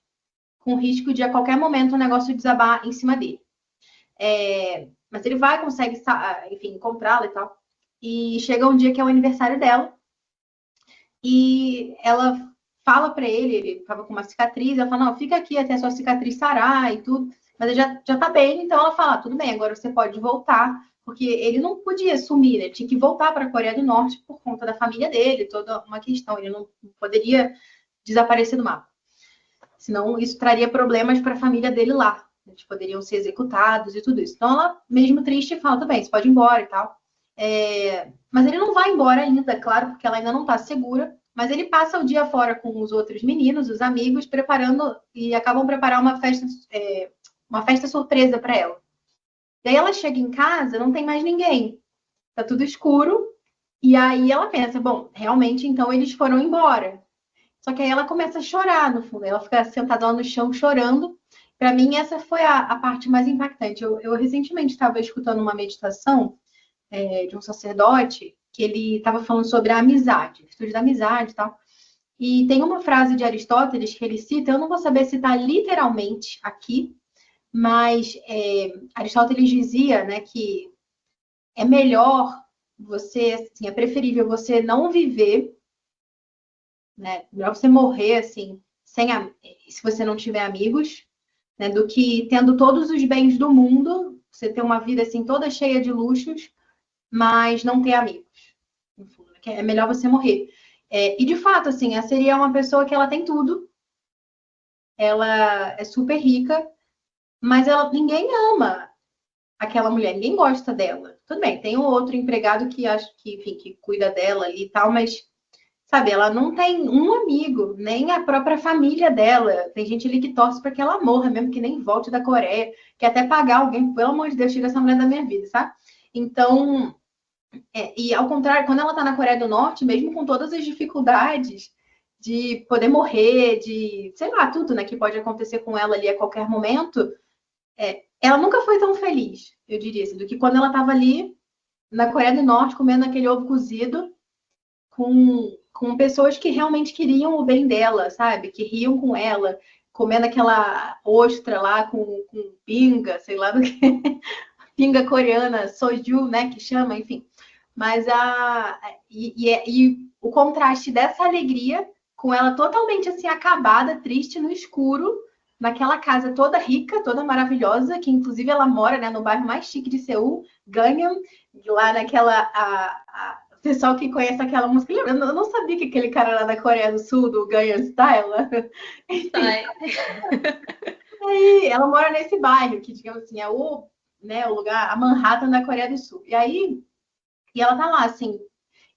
com risco de a qualquer momento o negócio desabar em cima dele. Mas ele vai, consegue, enfim, encontrá-la e tal. E chega um dia que é o aniversário dela, e ela fala para ele estava com uma cicatriz, ela fala, não, fica aqui até a sua cicatriz sarar e tudo, mas ele já tá bem, então ela fala, tudo bem, agora você pode voltar, porque ele não podia sumir, ele tinha que voltar para a Coreia do Norte por conta da família dele, toda uma questão, ele não poderia desaparecer do mapa. Senão isso traria problemas para a família dele lá. Eles poderiam ser executados e tudo isso. Então ela, mesmo triste, fala, tudo bem, você pode ir embora e tal. Mas ele não vai embora ainda, claro, porque ela ainda não está segura. Mas ele passa o dia fora com os outros meninos, os amigos, preparando e acabam preparar uma festa surpresa para ela. Daí ela chega em casa, não tem mais ninguém. Tá tudo escuro. E aí ela pensa, bom, realmente então eles foram embora. Só que aí ela começa a chorar no fundo. Ela fica sentada lá no chão chorando. Para mim, essa foi a parte mais impactante. Eu recentemente estava escutando uma meditação de um sacerdote que ele estava falando sobre a amizade, estudo da amizade e tal. E tem uma frase de Aristóteles que ele cita, eu não vou saber citar literalmente aqui, mas Aristóteles dizia, né, que é melhor você, assim, é preferível você não viver, né, melhor você morrer assim, se você não tiver amigos, né, do que tendo todos os bens do mundo, você ter uma vida assim toda cheia de luxos, mas não ter amigos. É melhor você morrer. E de fato, assim, a Seri é uma pessoa que ela tem tudo, ela é super rica, mas ninguém ama aquela mulher, ninguém gosta dela. Tudo bem, tem um outro empregado que acho que, enfim, que cuida dela ali e tal, mas sabe, ela não tem um amigo, nem a própria família dela. Tem gente ali que torce para que ela morra, mesmo que nem volte da Coreia, que até pagar alguém, pelo amor de Deus, tira essa mulher da minha vida, sabe? Então, E ao contrário, quando ela está na Coreia do Norte, mesmo com todas as dificuldades de poder morrer, de, sei lá, tudo, né, que pode acontecer com ela ali a qualquer momento, ela nunca foi tão feliz, eu diria assim, do que quando ela estava ali na Coreia do Norte comendo aquele ovo cozido com pessoas que realmente queriam o bem dela, sabe? Que riam com ela, comendo aquela ostra lá com pinga, sei lá do que, pinga coreana, soju, né, que chama, enfim. Mas e o contraste dessa alegria com ela totalmente assim acabada, triste, no escuro, naquela casa toda rica, toda maravilhosa, que inclusive ela mora, né, no bairro mais chique de Seul, Gangnam, lá naquela o pessoal que conhece aquela música, lembra? Eu não sabia que aquele cara lá da Coreia do Sul, do Gangnam Style, enfim. Aí ela mora nesse bairro, que digamos assim, é o lugar, a Manhattan da Coreia do Sul. E ela tá lá, assim.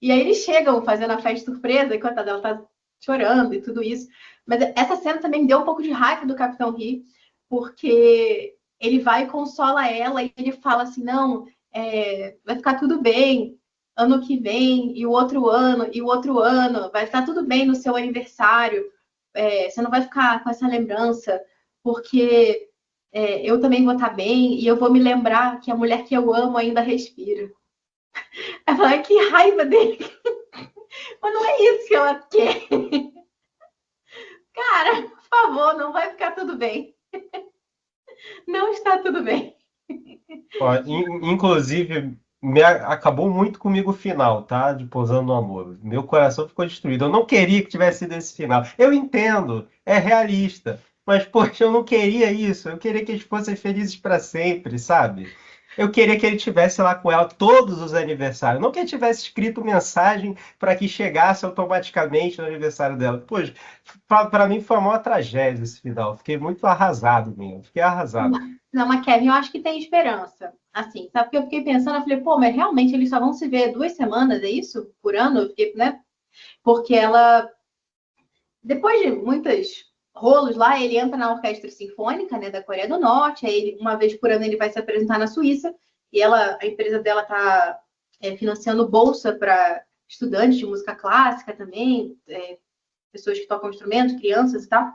E aí eles chegam fazendo a festa surpresa, e coitada, ela tá chorando e tudo isso. Mas essa cena também me deu um pouco de raiva do Capitão Ri, porque ele vai e consola ela e ele fala assim, não, vai ficar tudo bem ano que vem, e o outro ano, vai ficar tudo bem no seu aniversário, você não vai ficar com essa lembrança, porque eu também vou estar bem, e eu vou me lembrar que a mulher que eu amo ainda respira. Ela fala, que raiva dele. Mas não é isso que ela quer. Cara, por favor, não vai ficar tudo bem. Não está tudo bem. Ó, inclusive, acabou muito comigo o final, tá? De Pousando no Amor. Meu coração ficou destruído. Eu não queria que tivesse sido esse final. Eu entendo, é realista. Mas, poxa, eu não queria isso. Eu queria que eles fossem felizes para sempre, sabe? Eu queria que ele tivesse lá com ela todos os aniversários. Não que ele tivesse escrito mensagem para que chegasse automaticamente no aniversário dela. Poxa, para mim foi uma maior tragédia esse final. Fiquei muito arrasado mesmo. Fiquei arrasado. Não, mas Kevin, eu acho que tem esperança. Assim, sabe? Porque eu fiquei pensando, eu falei, pô, mas realmente eles só vão se ver 2 semanas, é isso? Por ano? Eu fiquei, né? Porque ela, depois de muitos rolos lá, ele entra na orquestra sinfônica, né, da Coreia do Norte, aí uma vez por ano ele vai se apresentar na Suíça, e a empresa dela está financiando bolsa para estudantes de música clássica também, pessoas que tocam instrumento, crianças e tal.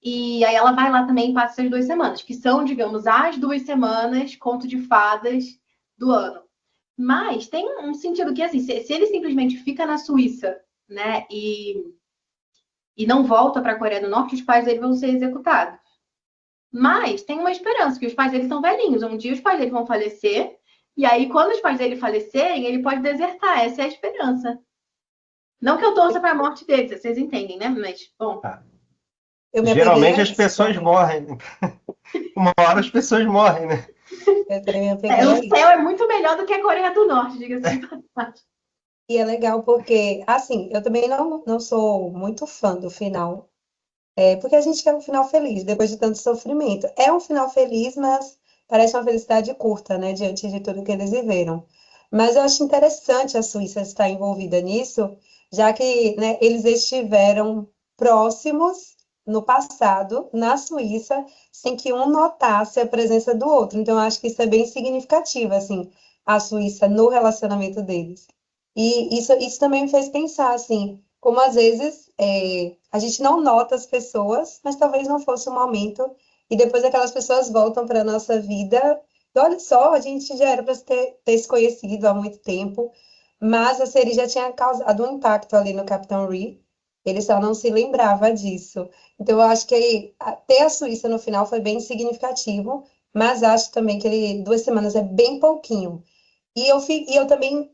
E aí ela vai lá também e passa essas 2 semanas, que são, digamos, as 2 semanas conto de fadas do ano. Mas tem um sentido que, assim, se ele simplesmente fica na Suíça, né, e não volta para a Coreia do Norte, os pais dele vão ser executados. Mas tem uma esperança, que os pais dele são velhinhos. Um dia os pais dele vão falecer, e aí, quando os pais dele falecerem, ele pode desertar. Essa é a esperança. Não que eu torça para a morte deles, vocês entendem, né? Mas, bom. Geralmente as pessoas morrem. Uma hora as pessoas morrem, né? O céu é muito melhor do que a Coreia do Norte, diga-se de passagem. E é legal porque, assim, eu também não sou muito fã do final, porque a gente quer um final feliz, depois de tanto sofrimento. É um final feliz, mas parece uma felicidade curta, né, diante de tudo que eles viveram. Mas eu acho interessante a Suíça estar envolvida nisso, já que, né, eles estiveram próximos no passado, na Suíça, sem que um notasse a presença do outro. Então, eu acho que isso é bem significativo, assim, a Suíça no relacionamento deles. E isso também me fez pensar, assim, como às vezes a gente não nota as pessoas, mas talvez não fosse o momento, e depois aquelas pessoas voltam para a nossa vida. E olha só, a gente já era para ter se conhecido há muito tempo, mas a série já tinha causado um impacto ali no Capitão Ri, ele só não se lembrava disso. Então, eu acho que ter a Suíça no final foi bem significativo, mas acho também que 2 semanas é bem pouquinho. E eu também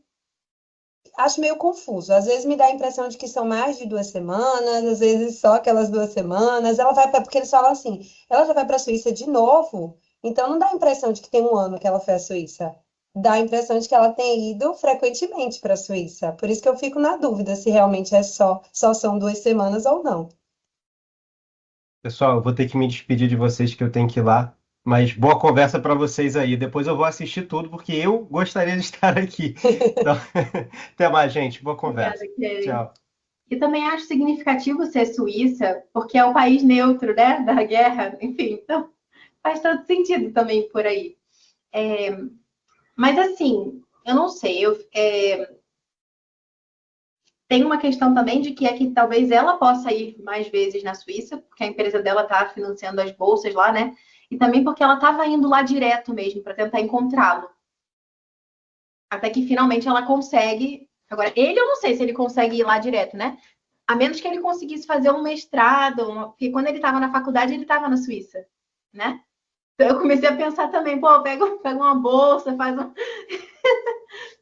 acho meio confuso. Às vezes me dá a impressão de que são mais de 2 semanas, às vezes só aquelas 2 semanas. Ela vai porque eles falam assim, ela já vai para a Suíça de novo, então não dá a impressão de que tem um ano que ela foi à Suíça. Dá a impressão de que ela tem ido frequentemente para a Suíça. Por isso que eu fico na dúvida se realmente só são 2 semanas ou não. Pessoal, eu vou ter que me despedir de vocês que eu tenho que ir lá. Mas boa conversa para vocês aí. Depois eu vou assistir tudo, porque eu gostaria de estar aqui. Então, até mais, gente. Boa conversa. Obrigada, Tchau. E também acho significativo ser Suíça, porque é o país neutro, né, da guerra, enfim, então faz todo sentido também por aí. Mas assim, eu não sei. Tem uma questão também de que talvez ela possa ir mais vezes na Suíça, porque a empresa dela está financiando as bolsas lá, né? E também porque ela estava indo lá direto mesmo para tentar encontrá-lo. Até que finalmente ela consegue. Agora, eu não sei se ele consegue ir lá direto, né? A menos que ele conseguisse fazer um mestrado, porque quando ele estava na faculdade, ele estava na Suíça, né? Então eu comecei a pensar também, pô, pega uma bolsa, faz um.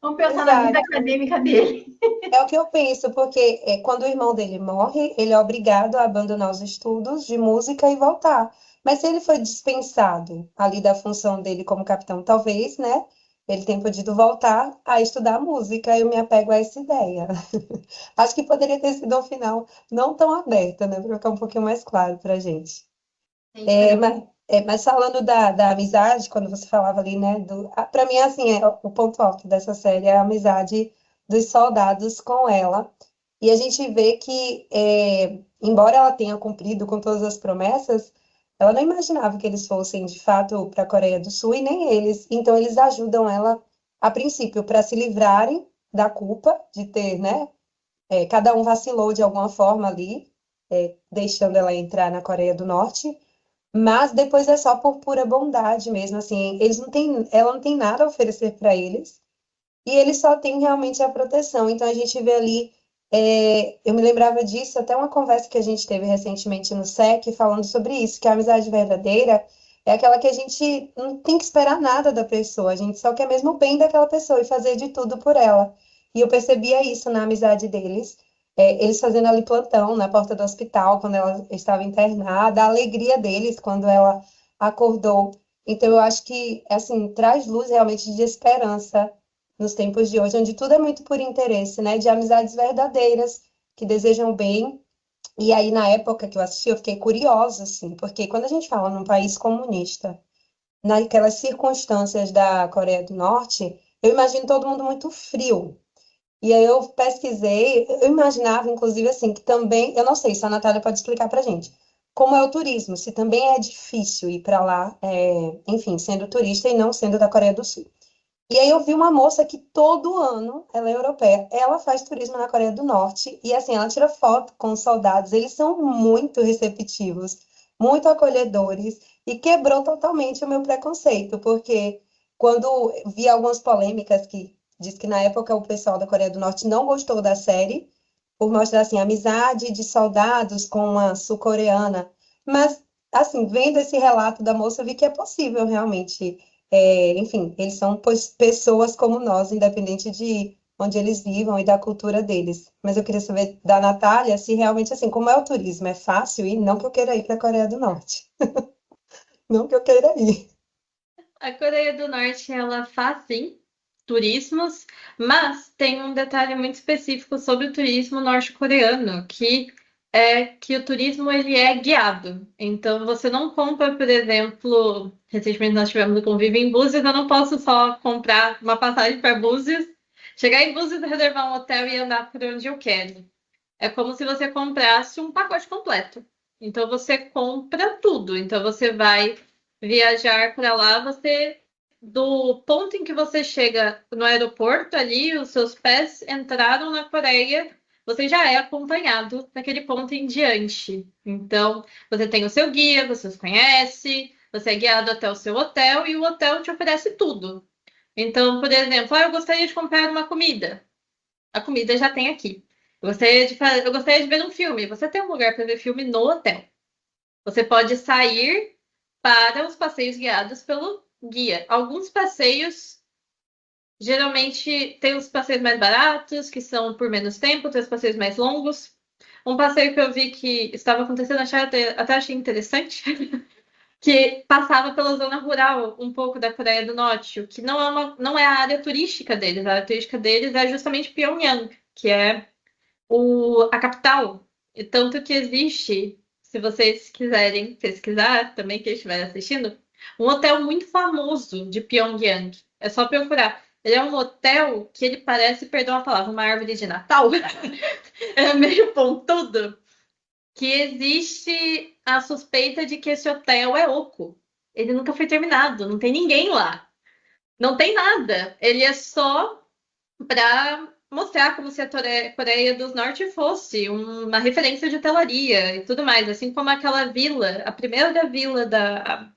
Vamos pensar na vida Exato. acadêmica dele. É o que eu penso, porque quando o irmão dele morre, ele é obrigado a abandonar os estudos de música e voltar. Mas se ele foi dispensado ali da função dele como capitão, talvez, né? Ele tenha podido voltar a estudar música. Eu me apego a essa ideia. Acho que poderia ter sido um final não tão aberto, né? Para ficar um pouquinho mais claro para a gente. Mas falando da amizade, quando você falava ali, né? Para mim, assim, o ponto alto dessa série é a amizade dos soldados com ela. E a gente vê que, embora ela tenha cumprido com todas as promessas, ela não imaginava que eles fossem, de fato, para a Coreia do Sul e nem eles. Então, eles ajudam ela, a princípio, para se livrarem da culpa de ter, né? Cada um vacilou de alguma forma ali, deixando ela entrar na Coreia do Norte. Mas depois é só por pura bondade mesmo, assim, ela não tem nada a oferecer para eles, e eles só têm realmente a proteção. Então a gente vê ali, eu me lembrava disso, até uma conversa que a gente teve recentemente no SEC, falando sobre isso, que a amizade verdadeira é aquela que a gente não tem que esperar nada da pessoa, a gente só quer mesmo o bem daquela pessoa e fazer de tudo por ela. E eu percebia isso na amizade deles. Eles fazendo ali plantão na porta do hospital quando ela estava internada, a alegria deles quando ela acordou. Então, eu acho que, assim, traz luz realmente de esperança nos tempos de hoje, onde tudo é muito por interesse, né? De amizades verdadeiras, que desejam bem. E aí, na época que eu assisti, eu fiquei curiosa, assim, porque quando a gente fala num país comunista, naquelas circunstâncias da Coreia do Norte, eu imagino todo mundo muito frio. E aí eu pesquisei, eu imaginava, inclusive, assim, que também, eu não sei se a Natália pode explicar pra gente, como é o turismo, se também é difícil ir para lá, enfim, sendo turista e não sendo da Coreia do Sul. E aí eu vi uma moça que todo ano, ela é europeia, ela faz turismo na Coreia do Norte e assim, ela tira foto com os soldados, eles são muito receptivos, muito acolhedores e quebrou totalmente o meu preconceito, porque quando vi algumas polêmicas que diz que na época o pessoal da Coreia do Norte não gostou da série por mostrar assim, a amizade de soldados com uma sul-coreana, mas assim, vendo esse relato da moça, eu vi que é possível realmente enfim, eles são pessoas como nós, independente de onde eles vivam e da cultura deles. Mas eu queria saber da Natália se realmente, assim, como é o turismo? É fácil ir? Não que eu queira ir para a Coreia do Norte. Não que eu queira ir. A Coreia do Norte, ela faz sim turismos, mas tem um detalhe muito específico sobre o turismo norte-coreano, que é que o turismo ele é guiado. Então você não compra, por exemplo, recentemente nós tivemos o convívio em Búzios, eu não posso só comprar uma passagem para Búzios, chegar em Búzios, reservar um hotel e andar por onde eu quero. É como se você comprasse um pacote completo. Então você compra tudo. Então você vai viajar para lá, você do ponto em que você chega no aeroporto ali, os seus pés entraram na Coreia, você já é acompanhado daquele ponto em diante. Então, você tem o seu guia, você os conhece, você é guiado até o seu hotel e o hotel te oferece tudo. Então, por exemplo, eu gostaria de comprar uma comida. A comida já tem aqui. Eu gostaria de ver um filme. Você tem um lugar para ver filme no hotel. Você pode sair para os passeios guiados pelo guia. Alguns passeios, geralmente, tem os passeios mais baratos, que são por menos tempo, tem os passeios mais longos. Um passeio que eu vi que estava acontecendo, até achei interessante, que passava pela zona rural um pouco da Coreia do Norte, o que não é a área turística deles. A área turística deles é justamente Pyongyang, que é a capital. E tanto que existe, se vocês quiserem pesquisar, também quem estiver assistindo, um hotel muito famoso de Pyongyang. É só procurar. Ele é um hotel que ele parece, perdão a palavra, uma árvore de Natal. É meio pontudo. Que existe a suspeita de que esse hotel é oco. Ele nunca foi terminado, não tem ninguém lá. Não tem nada. Ele é só para mostrar como se a Coreia do Norte fosse uma referência de hotelaria e tudo mais, assim como aquela vila, a primeira vila das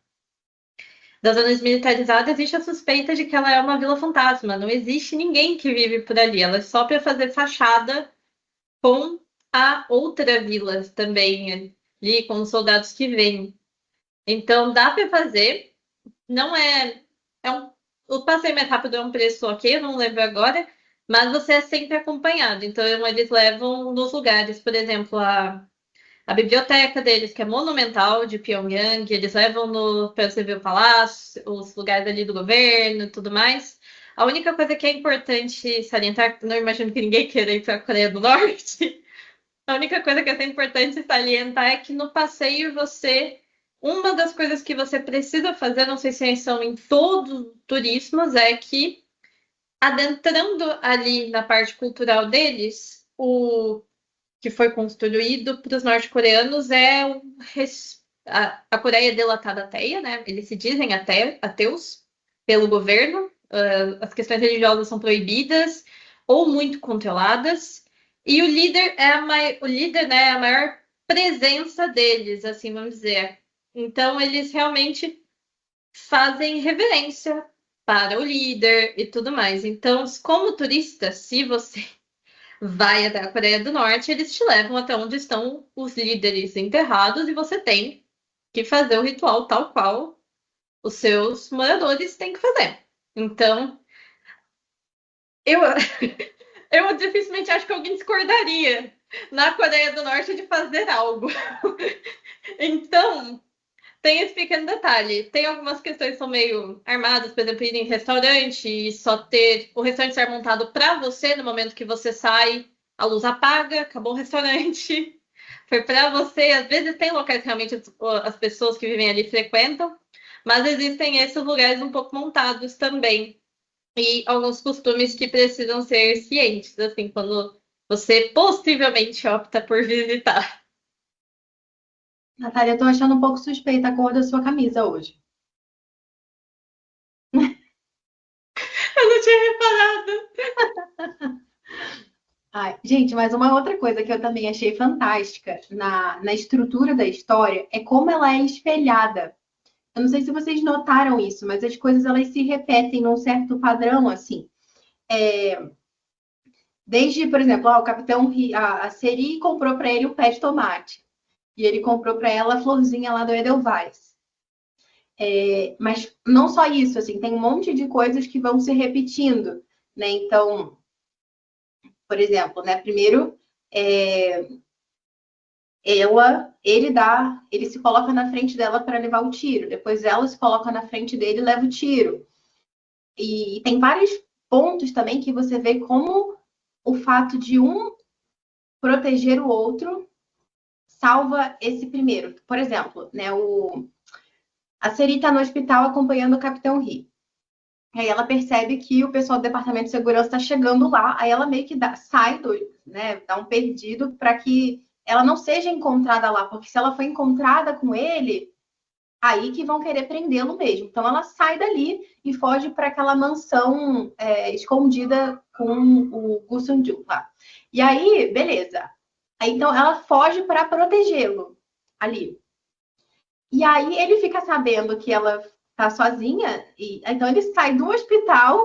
zonas militarizadas, existe a suspeita de que ela é uma vila fantasma. Não existe ninguém que vive por ali. Ela é só para fazer fachada com a outra vila também, ali com os soldados que vêm. Então dá para fazer. Não é. O passeio mais rápido é um preço ok, eu não lembro agora, mas você é sempre acompanhado. Então eles levam nos lugares, por exemplo, a biblioteca deles, que é monumental, de Pyongyang, eles levam para você ver o palácio, os lugares ali do governo e tudo mais. A única coisa que é importante salientar, não imagino que ninguém queira ir para a Coreia do Norte, a única coisa que é importante salientar é que no passeio uma das coisas que você precisa fazer, não sei se são em todos os turismos, é que adentrando ali na parte cultural deles, o que foi construído para os norte-coreanos a Coreia é delatada ateia, né? Eles se dizem ateus pelo governo. As questões religiosas são proibidas ou muito controladas. E o líder, né, é a maior presença deles, assim vamos dizer. Então eles realmente fazem reverência para o líder e tudo mais. Então, como turista, se você vai até a Coreia do Norte, eles te levam até onde estão os líderes enterrados e você tem que fazer o ritual tal qual os seus moradores têm que fazer. Então, eu, eu dificilmente acho que alguém discordaria na Coreia do Norte de fazer algo. Então, tem esse pequeno detalhe. Tem algumas questões que são meio armadas, por exemplo, ir em restaurante e só ter o restaurante ser montado para você no momento que você sai, a luz apaga, acabou o restaurante, foi para você. Às vezes tem locais que realmente as pessoas que vivem ali frequentam, mas existem esses lugares um pouco montados também. E alguns costumes que precisam ser cientes, assim, quando você possivelmente opta por visitar. Natália, eu tô achando um pouco suspeita a cor da sua camisa hoje. Eu não tinha reparado. Ai, gente, mas uma outra coisa que eu também achei fantástica na estrutura da história é como ela é espelhada. Eu não sei se vocês notaram isso, mas as coisas elas se repetem num certo padrão, assim. Desde, por exemplo, o capitão, a Seri comprou para ele um pé de tomate. E ele comprou para ela a florzinha lá do Edelweiss. Mas não só isso, assim, tem um monte de coisas que vão se repetindo, né? Então, por exemplo, né? Primeiro, ele se coloca na frente dela para levar o tiro. Depois ela se coloca na frente dele e leva o tiro. E tem vários pontos também que você vê como o fato de um proteger o outro salva esse primeiro. Por exemplo, né? A Seri está no hospital acompanhando o Capitão Ri. Aí ela percebe que o pessoal do departamento de segurança está chegando lá, aí ela meio que sai né, dá um perdido para que ela não seja encontrada lá, porque se ela for encontrada com ele, aí que vão querer prendê-lo mesmo. Então ela sai dali e foge para aquela mansão escondida com o Gu Sung-jun lá. E aí, beleza. Aí, então ela foge para protegê-lo ali. E aí ele fica sabendo que ela tá sozinha, e então ele sai do hospital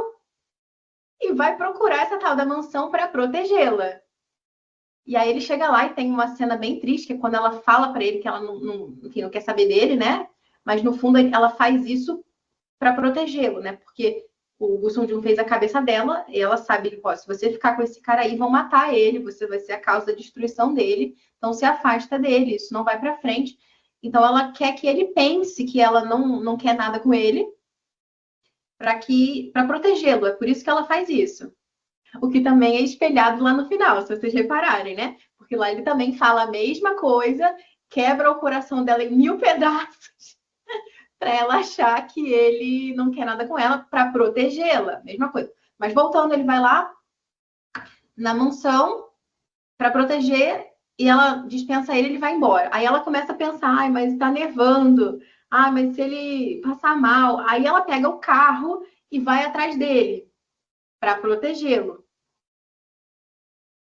e vai procurar essa tal da mansão para protegê-la. E aí ele chega lá e tem uma cena bem triste, que é quando ela fala para ele que ela enfim, não quer saber dele, né? Mas no fundo ela faz isso para protegê-lo, né? Porque o Gu Sung-jun fez a cabeça dela, e ela sabe que se você ficar com esse cara aí, vão matar ele, você vai ser a causa da destruição dele, então se afasta dele, isso não vai para frente. Então ela quer que ele pense que ela não quer nada com ele, para protegê-lo. É por isso que ela faz isso. O que também é espelhado lá no final, se vocês repararem, né? Porque lá ele também fala a mesma coisa, quebra o coração dela em 1000 pedaços, para ela achar que ele não quer nada com ela, para protegê-la. Mesma coisa. Mas voltando, ele vai lá na mansão para proteger e ela dispensa ele vai embora. Aí ela começa a pensar, ai, mas está nevando. Ah, mas se ele passar mal. Aí ela pega o carro e vai atrás dele para protegê-lo.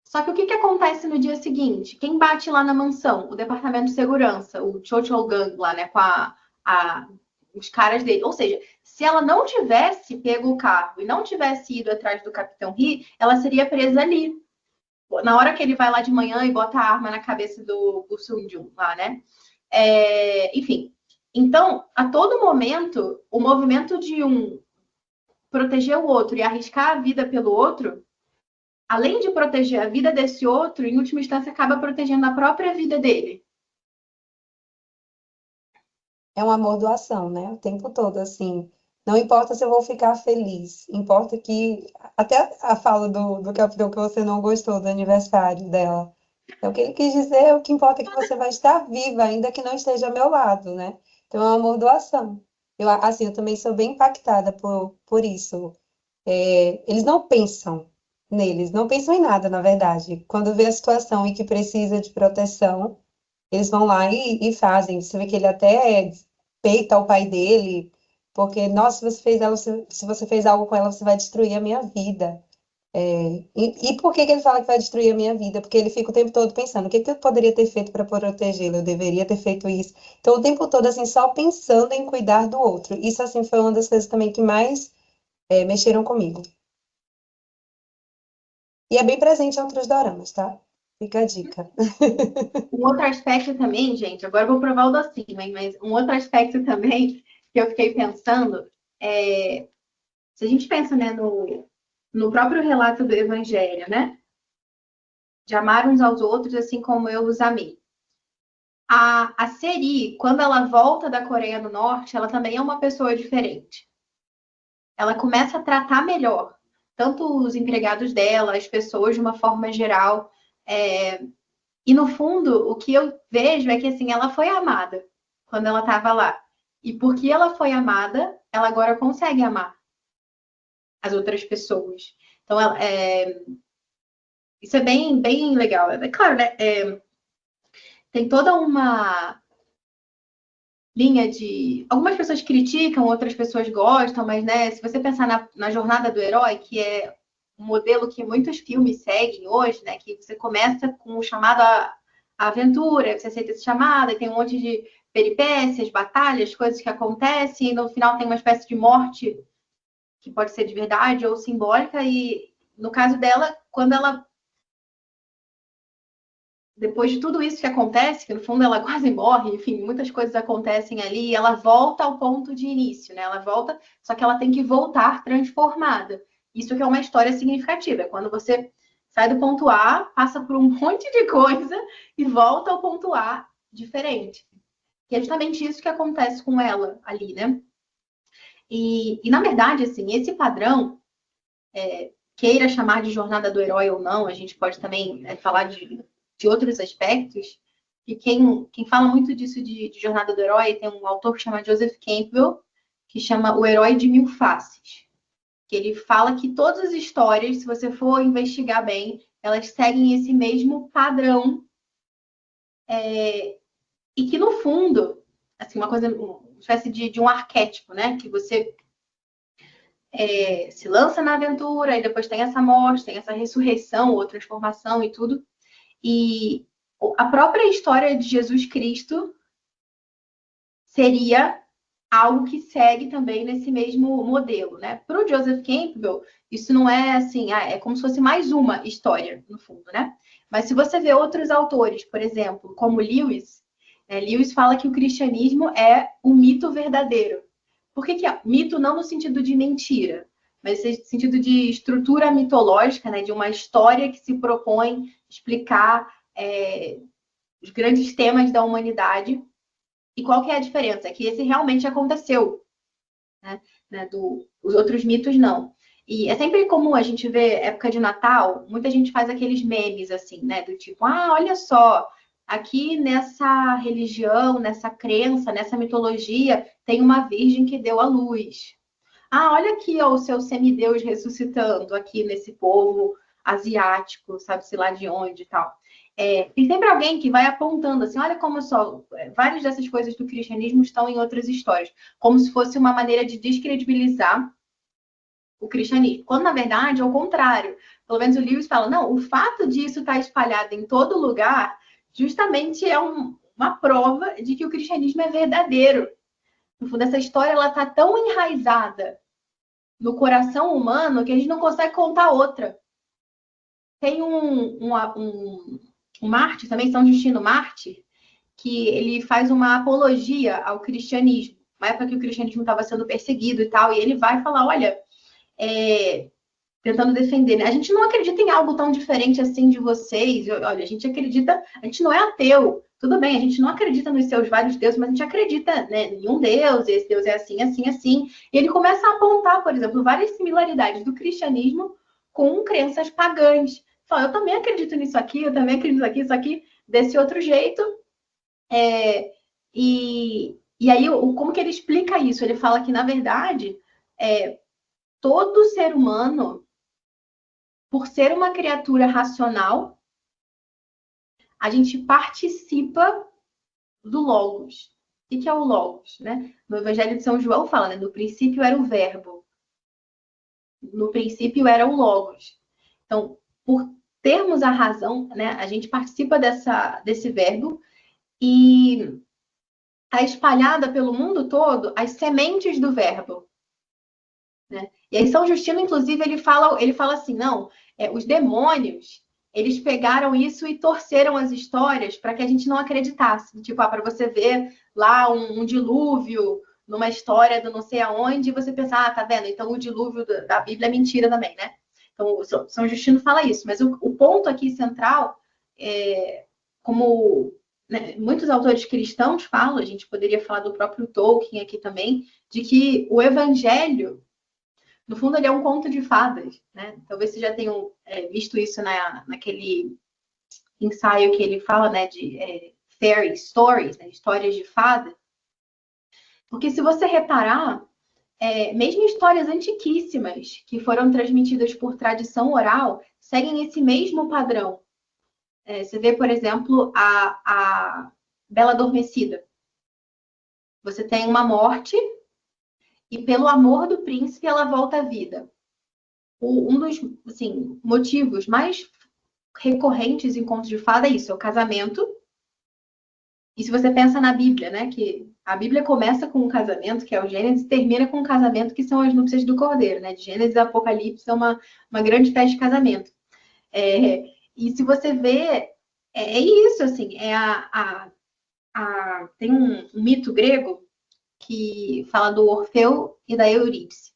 Só que o que acontece no dia seguinte? Quem bate lá na mansão? O departamento de segurança, o Chocho Gang lá, né? Com os caras dele. Ou seja, se ela não tivesse pego o carro e não tivesse ido atrás do Capitão Ri, ela seria presa ali. Na hora que ele vai lá de manhã e bota a arma na cabeça do Sung-jun lá, né? Enfim. Então, a todo momento, o movimento de um proteger o outro e arriscar a vida pelo outro, além de proteger a vida desse outro, em última instância, acaba protegendo a própria vida dele. É um amor doação, né? O tempo todo, assim. Não importa se eu vou ficar feliz, importa que. Até a fala do capitão que você não gostou do aniversário dela. É o que ele quis dizer, o que importa é que você vai estar viva, ainda que não esteja ao meu lado, né? Então, é um amor doação. Assim, eu também sou bem impactada por isso. Eles não pensam neles, não pensam em nada, na verdade. Quando vê a situação e que precisa de proteção, eles vão lá e fazem. Você vê que ele até peita o pai dele, porque, nossa, se você fez algo com ela, você vai destruir a minha vida. E por que ele fala que vai destruir a minha vida? Porque ele fica o tempo todo pensando, o que eu poderia ter feito para protegê-lo? Eu deveria ter feito isso. Então, o tempo todo, assim, só pensando em cuidar do outro. Isso, assim, foi uma das coisas também que mais mexeram comigo. E é bem presente em outros doramas, tá? Fica a dica. Um outro aspecto também, gente, agora eu vou provar o docinho, hein? Mas um outro aspecto também que eu fiquei pensando se a gente pensa, né, no próprio relato do Evangelho, né? De amar uns aos outros assim como eu os amei. A Seri, quando ela volta da Coreia do Norte, ela também é uma pessoa diferente. Ela começa a tratar melhor, tanto os empregados dela, as pessoas de uma forma geral. E no fundo, o que eu vejo é que assim, ela foi amada quando ela estava lá. E porque ela foi amada, ela agora consegue amar as outras pessoas. Então, isso é bem, bem legal. É claro, né? Tem toda uma linha de. Algumas pessoas criticam, outras pessoas gostam, mas, né, se você pensar na jornada do herói, que é um modelo que muitos filmes seguem hoje, né? Que você começa com o chamado à aventura, você aceita esse chamado, e tem um monte de peripécias, batalhas, coisas que acontecem, e no final tem uma espécie de morte que pode ser de verdade ou simbólica, e no caso dela, quando ela depois de tudo isso que acontece, que no fundo ela quase morre, enfim, muitas coisas acontecem ali, e ela volta ao ponto de início, né? Ela volta, só que ela tem que voltar transformada. Isso que é uma história significativa, é quando você sai do ponto A, passa por um monte de coisa e volta ao ponto A diferente. E é justamente isso que acontece com ela ali, né? E na verdade, assim, esse padrão, queira chamar de jornada do herói ou não, a gente pode também falar de outros aspectos. E quem fala muito disso de jornada do herói tem um autor que chama Joseph Campbell, que chama O Herói de Mil Faces. Que ele fala que todas as histórias, se você for investigar bem, elas seguem esse mesmo padrão. E que, no fundo, assim, uma coisa, uma espécie de um arquétipo, né? Que você se lança na aventura e depois tem essa morte, tem essa ressurreição ou transformação e tudo. E a própria história de Jesus Cristo seria algo que segue também nesse mesmo modelo, né? Para o Joseph Campbell, isso não é assim, é como se fosse mais uma história, no fundo, né? Mas se você vê outros autores, por exemplo, como Lewis, Lewis fala que o cristianismo é um mito verdadeiro. Por que é mito não no sentido de mentira, mas no sentido de estrutura mitológica, né? De uma história que se propõe explicar os grandes temas da humanidade. E qual que é a diferença? É que esse realmente aconteceu, né? Os outros mitos não. E é sempre comum a gente ver época de Natal, muita gente faz aqueles memes assim, né? Do tipo, olha só, aqui nessa religião, nessa crença, nessa mitologia, tem uma virgem que deu à luz. Olha aqui ó, o seu semideus ressuscitando aqui nesse povo asiático, sabe-se lá de onde e tal. Tem sempre alguém que vai apontando assim, olha como só, várias dessas coisas do cristianismo estão em outras histórias, como se fosse uma maneira de descredibilizar o cristianismo. Quando, na verdade, é o contrário. pelo menos o Lewis fala, não, o fato disso estar espalhado em todo lugar justamente é uma prova de que o cristianismo é verdadeiro. No fundo, essa história ela está tão enraizada no coração humano que a gente não consegue contar outra. Tem um mártir também, São Justino Mártir, que ele faz uma apologia ao cristianismo, na época que o cristianismo estava sendo perseguido e tal, e ele vai falar, olha, tentando defender, né? A gente não acredita em algo tão diferente assim de vocês, olha, a gente acredita, a gente não é ateu, tudo bem, a gente não acredita nos seus vários deuses, mas a gente acredita, né, em um Deus, esse Deus é assim, assim, assim, e ele começa a apontar, por exemplo, várias similaridades do cristianismo com crenças pagãs. Fala, eu também acredito nisso aqui, eu também acredito aqui, isso aqui, desse outro jeito, e aí, como que ele explica isso? Ele fala que, na verdade, todo ser humano, por ser uma criatura racional, a gente participa do Logos. O que é o Logos? Né? No Evangelho de São João fala, né? No princípio era o Verbo. No princípio era o Logos. Então, por termos a razão, né? A gente participa desse Verbo e está espalhada pelo mundo todo as sementes do Verbo. Né? E aí São Justino, inclusive, ele fala assim, não, os demônios, eles pegaram isso e torceram as histórias para que a gente não acreditasse. Tipo, para você ver lá um dilúvio numa história do não sei aonde, e você pensar, tá vendo? Então o dilúvio da Bíblia é mentira também, né? Então, São Justino fala isso. Mas o ponto aqui central, como, né, muitos autores cristãos falam, a gente poderia falar do próprio Tolkien aqui também, de que o Evangelho, no fundo, ele é um conto de fadas, né? Talvez vocês já tenham visto isso naquele ensaio que ele fala, né, de fairy stories, né, histórias de fada. Porque se você reparar, mesmo histórias antiquíssimas que foram transmitidas por tradição oral, seguem esse mesmo padrão. Você vê, por exemplo, a Bela Adormecida. Você tem uma morte e pelo amor do príncipe ela volta à vida. Um dos, assim, motivos mais recorrentes em contos de fada é isso, é o casamento. E se você pensa na Bíblia, né, que a Bíblia começa com um casamento, que é o Gênesis, e termina com um casamento, que são as núpcias do Cordeiro, né? De Gênesis a Apocalipse é uma grande festa de casamento. E se você vê, é isso, assim, tem um mito grego que fala do Orfeu e da Eurídice,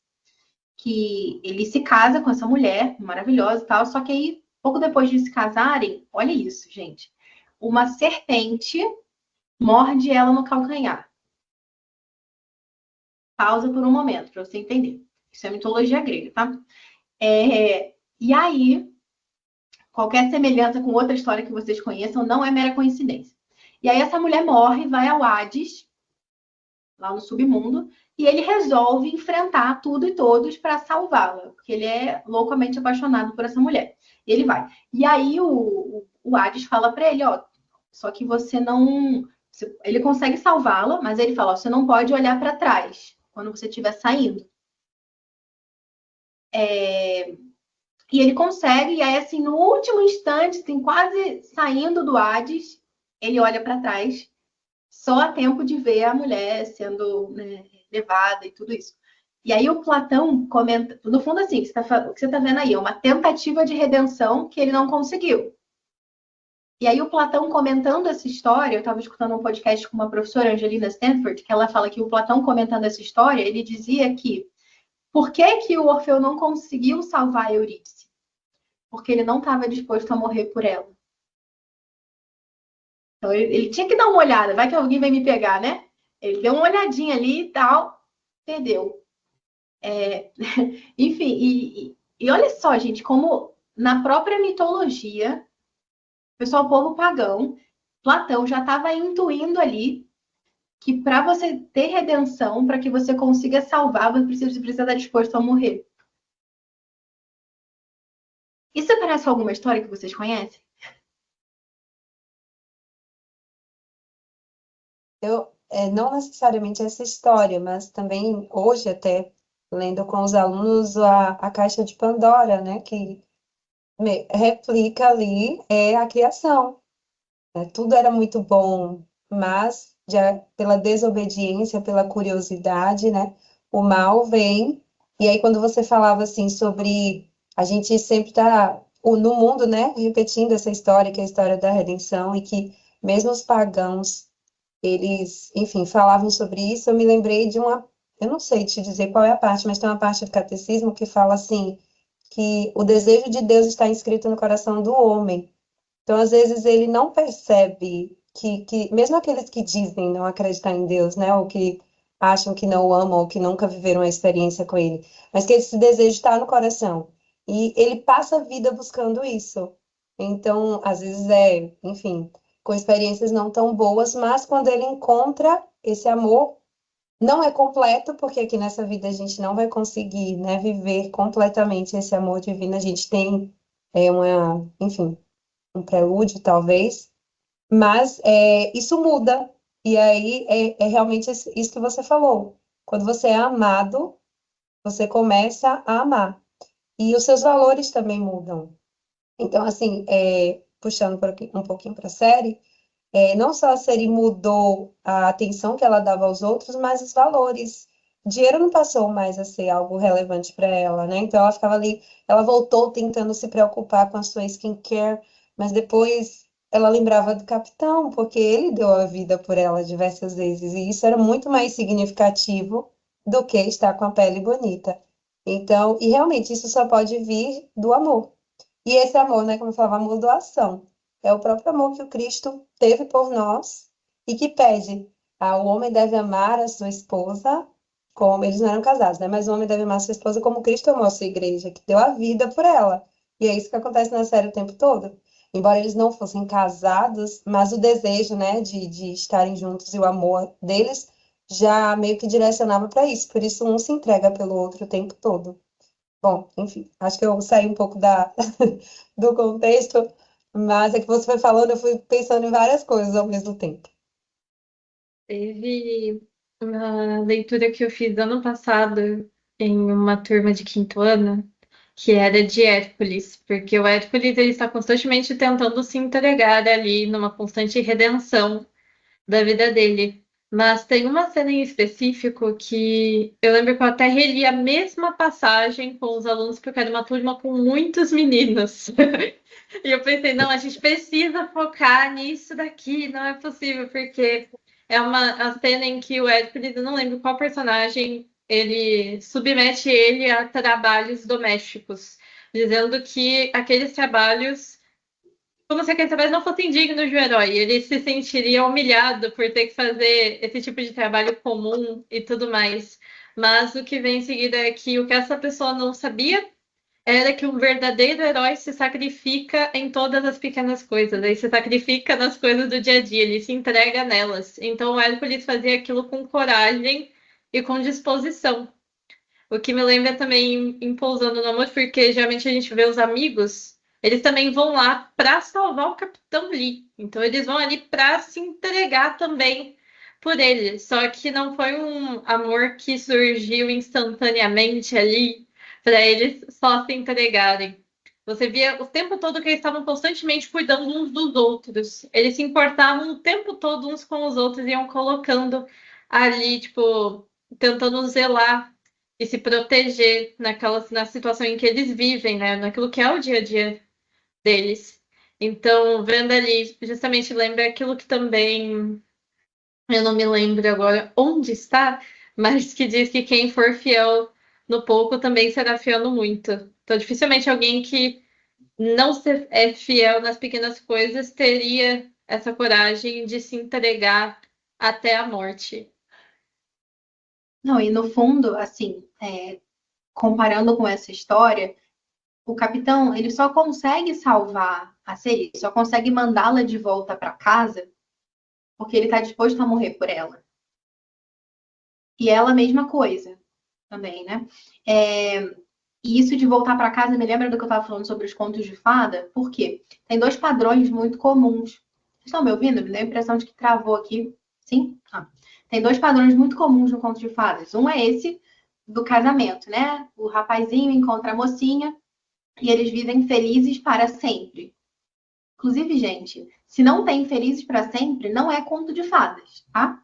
que ele se casa com essa mulher maravilhosa e tal, só que aí, pouco depois de se casarem, olha isso, gente, uma serpente morde ela no calcanhar. Pausa por um momento, para você entender. Isso é mitologia grega, tá? E aí, qualquer semelhança com outra história que vocês conheçam não é mera coincidência. E aí essa mulher morre, vai ao Hades, lá no submundo, e ele resolve enfrentar tudo e todos para salvá-la, porque ele é loucamente apaixonado por essa mulher. E ele vai. E aí o Hades fala para ele, ó, só que você não... Ele consegue salvá-la, mas ele fala, ó, você não pode olhar para trás quando você estiver saindo. E ele consegue, e aí assim, no último instante, assim, quase saindo do Hades, ele olha para trás, só a tempo de ver a mulher sendo, né, levada e tudo isso. E aí o Platão comenta, no fundo assim, o que você está vendo aí é uma tentativa de redenção que ele não conseguiu. E aí o Platão comentando essa história, eu estava escutando um podcast com uma professora, Angelina Stanford, que ela fala que o Platão comentando essa história, ele dizia que por que o Orfeu não conseguiu salvar a Eurídice? Porque ele não estava disposto a morrer por ela. Então, ele tinha que dar uma olhada, vai que alguém vai me pegar, né? Ele deu uma olhadinha ali e tal, perdeu. Enfim, e olha só, gente, como na própria mitologia, pessoal, povo pagão, Platão já estava intuindo ali que para você ter redenção, para que você consiga salvar, você precisa estar disposto a morrer. Isso parece alguma história que vocês conhecem? Não necessariamente essa história, mas também hoje até lendo com os alunos a Caixa de Pandora, né? Que replica ali a criação, né? Tudo era muito bom, mas pela desobediência, pela curiosidade, né? O mal vem. E aí, quando você falava assim sobre a gente sempre está no mundo, né? Repetindo essa história, que é a história da redenção, e que mesmo os pagãos, eles, enfim, falavam sobre isso, eu me lembrei de uma. Eu não sei te dizer qual é a parte, mas tem uma parte do catecismo que fala assim, que o desejo de Deus está inscrito no coração do homem. Então, às vezes, ele não percebe mesmo aqueles que dizem não acreditar em Deus, né, ou que acham que não o amam, ou que nunca viveram a experiência com ele, mas que esse desejo está no coração. E ele passa a vida buscando isso. Então, às vezes enfim, com experiências não tão boas, mas quando ele encontra esse amor, não é completo, porque aqui nessa vida a gente não vai conseguir, né, viver completamente esse amor divino. A gente tem enfim, um prelúdio, talvez, mas isso muda. E aí é realmente isso que você falou. Quando você é amado, você começa a amar. E os seus valores também mudam. Então, assim, puxando um pouquinho para a série, não só a série mudou a atenção que ela dava aos outros, mas os valores. Dinheiro não passou mais a ser algo relevante para ela, né? Então ela ficava ali, ela voltou tentando se preocupar com a sua skincare, mas depois ela lembrava do capitão, porque ele deu a vida por ela diversas vezes, e isso era muito mais significativo do que estar com a pele bonita. Então, e realmente isso só pode vir do amor. E esse amor, né, como eu falava, amor doação. É o próprio amor que o Cristo teve por nós e que pede. O homem deve amar a sua esposa como eles não eram casados, né? Mas o homem deve amar a sua esposa como Cristo amou a sua igreja, que deu a vida por ela. E é isso que acontece na série o tempo todo. Embora eles não fossem casados, mas o desejo, né, de estarem juntos e o amor deles já meio que direcionava para isso. Por isso um se entrega pelo outro o tempo todo. Bom, enfim, acho que eu saí um pouco do contexto, mas é que você foi falando, eu fui pensando em várias coisas ao mesmo tempo. Teve uma leitura que eu fiz ano passado em uma turma de quinto ano, que era de Hércules, porque o Hércules ele está constantemente tentando se entregar ali numa constante redenção da vida dele. Mas tem uma cena em específico que eu lembro que eu até reli a mesma passagem com os alunos, porque era uma turma com muitos meninos. E eu pensei, não, a gente precisa focar nisso daqui, não é possível, porque é a cena em que o Hércules, eu não lembro qual personagem, ele submete ele a trabalhos domésticos, dizendo que aqueles trabalhos como se aqueles trabalhos não fossem dignos de um herói. Ele se sentiria humilhado por ter que fazer esse tipo de trabalho comum e tudo mais. Mas o que vem em seguida é que o que essa pessoa não sabia era que um verdadeiro herói se sacrifica em todas as pequenas coisas. Ele se sacrifica nas coisas do dia a dia, ele se entrega nelas. Então o Hércules fazia aquilo com coragem e com disposição. O que me lembra também em Pousando no Amor, porque geralmente a gente vê os amigos, eles também vão lá para salvar o Capitão Lee. Então eles vão ali para se entregar também por ele. Só que não foi um amor que surgiu instantaneamente ali para eles só se entregarem. Você via o tempo todo que eles estavam constantemente cuidando uns dos outros. Eles se importavam o tempo todo uns com os outros, iam colocando ali, tipo, tentando zelar e se proteger na situação em que eles vivem, né? Naquilo que é o dia a dia deles. Então, vendo ali, justamente lembra aquilo que também eu não me lembro agora onde está, mas que diz que quem for fiel no pouco também será fiel no muito. Então, dificilmente alguém que não é fiel nas pequenas coisas teria essa coragem de se entregar até a morte. Não, e no fundo, assim, comparando com essa história, o capitão ele só consegue salvar a Celie, só consegue mandá-la de volta para casa porque ele está disposto a morrer por ela. E ela, a mesma coisa também, né? E isso de voltar para casa me lembra do que eu estava falando sobre os contos de fada, porque tem dois padrões muito comuns. Vocês estão me ouvindo? Me deu a impressão de que travou aqui. Sim? Tem dois padrões muito comuns no conto de fadas. Um é esse do casamento, né? O rapazinho encontra a mocinha e eles vivem felizes para sempre. Inclusive, gente, se não tem felizes para sempre, não é conto de fadas, tá?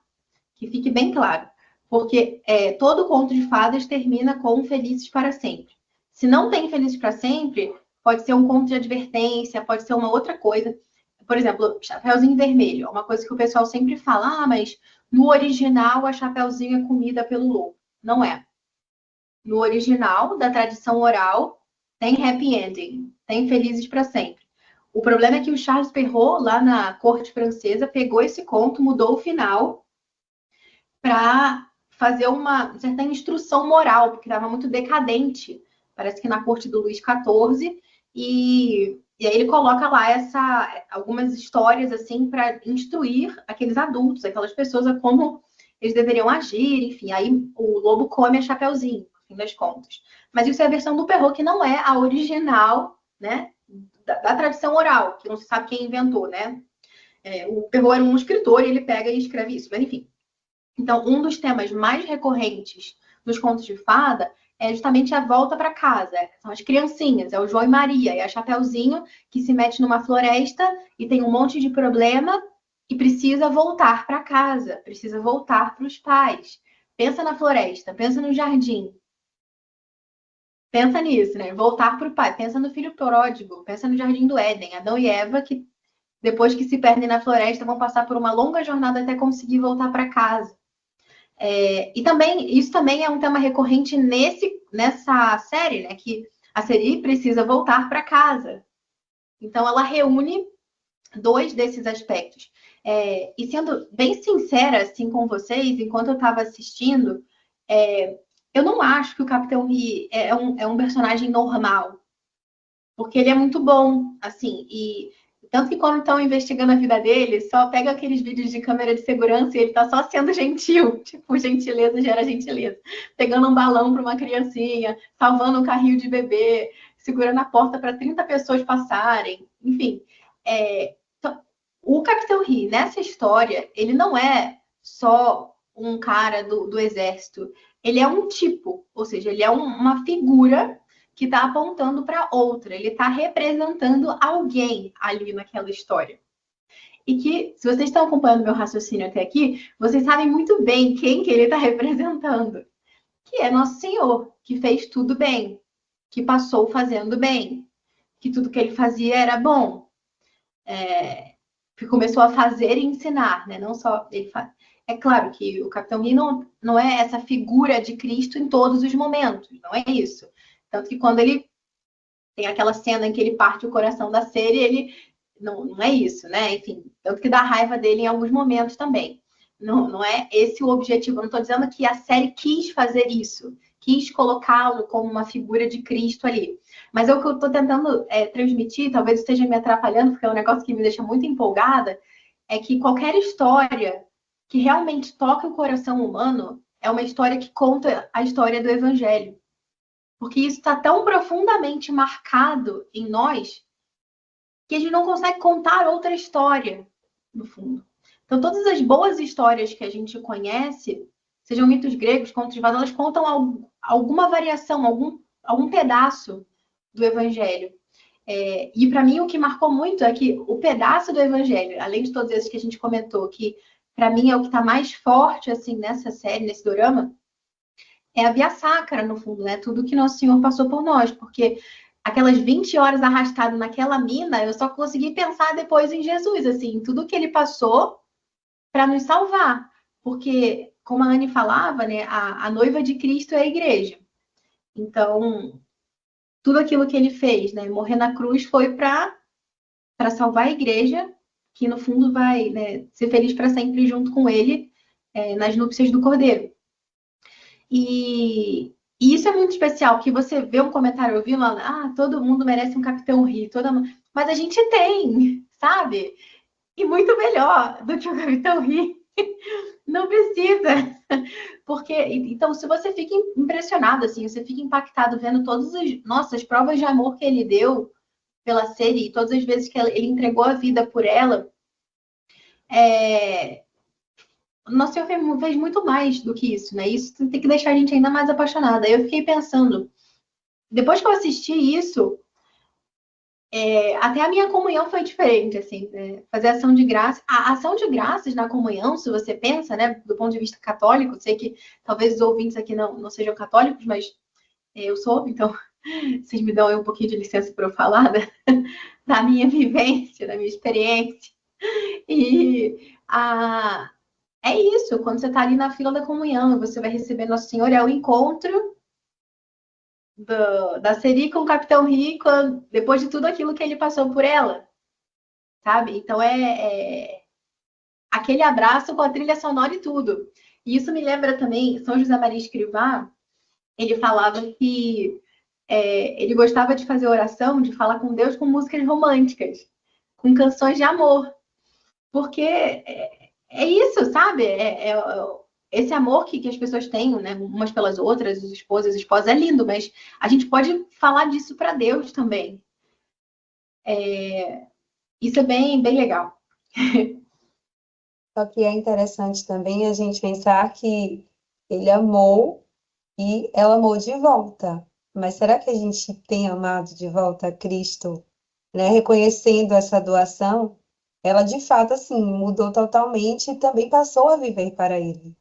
Que fique bem claro. Porque todo conto de fadas termina com felizes para sempre. Se não tem felizes para sempre, pode ser um conto de advertência, pode ser uma outra coisa. Por exemplo, Chapeuzinho Vermelho. É uma coisa que o pessoal sempre fala, mas no original a Chapeuzinho é comida pelo lobo. Não é. No original, da tradição oral, tem happy ending, tem felizes para sempre. O problema é que o Charles Perrault, lá na corte francesa, pegou esse conto, mudou o final para fazer uma certa instrução moral, porque estava muito decadente, parece que na corte do Luís XIV, e aí ele coloca lá algumas histórias assim para instruir aqueles adultos, aquelas pessoas a como eles deveriam agir, enfim, aí o lobo come a Chapeuzinho, no fim das contas. Mas isso é a versão do Perrault, que não é a original, né, da tradição oral, que não se sabe quem inventou, né? O Perrault era um escritor e ele pega e escreve isso, mas enfim. Então, um dos temas mais recorrentes nos contos de fada é justamente a volta para casa. São as criancinhas, é o João e Maria, é a Chapeuzinho que se mete numa floresta e tem um monte de problema e precisa voltar para casa, precisa voltar para os pais. Pensa na floresta, pensa no jardim. Pensa nisso, né? Voltar para o pai. Pensa no filho pródigo, pensa no jardim do Éden, Adão e Eva, que depois que se perdem na floresta vão passar por uma longa jornada até conseguir voltar para casa. E também, isso também é um tema recorrente nessa série, né? Que a série precisa voltar para casa. Então, ela reúne dois desses aspectos. E sendo bem sincera assim com vocês, enquanto eu estava assistindo, eu não acho que o Capitão Ri é um personagem normal, porque ele é muito bom, assim, e tanto que quando estão investigando a vida dele, só pega aqueles vídeos de câmera de segurança e ele tá só sendo gentil, tipo, gentileza gera gentileza, pegando um balão para uma criancinha, salvando um carrinho de bebê, segurando a porta para 30 pessoas passarem, enfim. Então, o Capitão Ri, nessa história, ele não é só um cara do exército, ele é um tipo, ou seja, ele é uma figura que está apontando para outra, ele está representando alguém ali naquela história. E que, se vocês estão acompanhando meu raciocínio até aqui, vocês sabem muito bem quem que ele está representando, que é Nosso Senhor, que fez tudo bem, que passou fazendo bem, que tudo que ele fazia era bom, que começou a fazer e ensinar, né? Não só ele faz. É claro que o Capitão Ri não é essa figura de Cristo em todos os momentos, não é isso. Tanto que quando ele tem aquela cena em que ele parte o coração da série, ele não é isso, né? Enfim, tanto que dá raiva dele em alguns momentos também. Não é esse o objetivo. Eu não estou dizendo que a série quis fazer isso, quis colocá-lo como uma figura de Cristo ali. Mas o que eu estou tentando transmitir, talvez esteja me atrapalhando, porque é um negócio que me deixa muito empolgada, é que qualquer história que realmente toca o coração humano é uma história que conta a história do Evangelho. Porque isso está tão profundamente marcado em nós que a gente não consegue contar outra história, no fundo. Então, todas as boas histórias que a gente conhece, sejam mitos gregos, contos de fadas, elas contam alguma variação, algum pedaço do Evangelho. E para mim o que marcou muito é que o pedaço do Evangelho, além de todos esses que a gente comentou, que para mim é o que está mais forte assim nessa série, nesse dorama, é a via sacra, no fundo, né? Tudo que Nosso Senhor passou por nós, porque aquelas 20 horas arrastado naquela mina, eu só consegui pensar depois em Jesus, assim, tudo que ele passou para nos salvar. Porque, como a Anne falava, né, a noiva de Cristo é a igreja. Então, tudo aquilo que ele fez, né, morrer na cruz foi para salvar a igreja, que no fundo vai, né, ser feliz para sempre junto com ele nas núpcias do Cordeiro. E isso é muito especial, que você vê um comentário, eu vi lá, todo mundo merece um Capitão Ri, mas a gente tem, sabe? E muito melhor do que o Capitão Ri. Não precisa. Porque, então, se você fica impressionado, assim, você fica impactado vendo todas as provas de amor que ele deu pela série, todas as vezes que ele entregou a vida por ela, Nosso Senhor fez muito mais do que isso, né? Isso tem que deixar a gente ainda mais apaixonada. Eu fiquei pensando, depois que eu assisti isso, Até a minha comunhão foi diferente, assim, fazer ação de graça. A ação de graças na comunhão, se você pensa, né, do ponto de vista católico, sei que talvez os ouvintes aqui não sejam católicos, mas eu sou, então vocês me dão aí um pouquinho de licença para eu falar da minha vivência, da minha experiência. E é isso, quando você está ali na fila da comunhão, você vai receber Nosso Senhor, é o encontro da Seri com o Capitão Rico, depois de tudo aquilo que ele passou por ela, sabe? Então aquele abraço com a trilha sonora e tudo. E isso me lembra também, São José Maria Escrivá, ele falava que ele gostava de fazer oração, de falar com Deus com músicas românticas, com canções de amor. Porque é isso, sabe? Esse amor que as pessoas têm, né, umas pelas outras, os esposos e esposas, é lindo, mas a gente pode falar disso para Deus também. Isso é bem, bem legal. Só que é interessante também a gente pensar que ele amou e ela amou de volta. Mas será que a gente tem amado de volta a Cristo, né? Reconhecendo essa doação, ela de fato assim mudou totalmente e também passou a viver para Ele.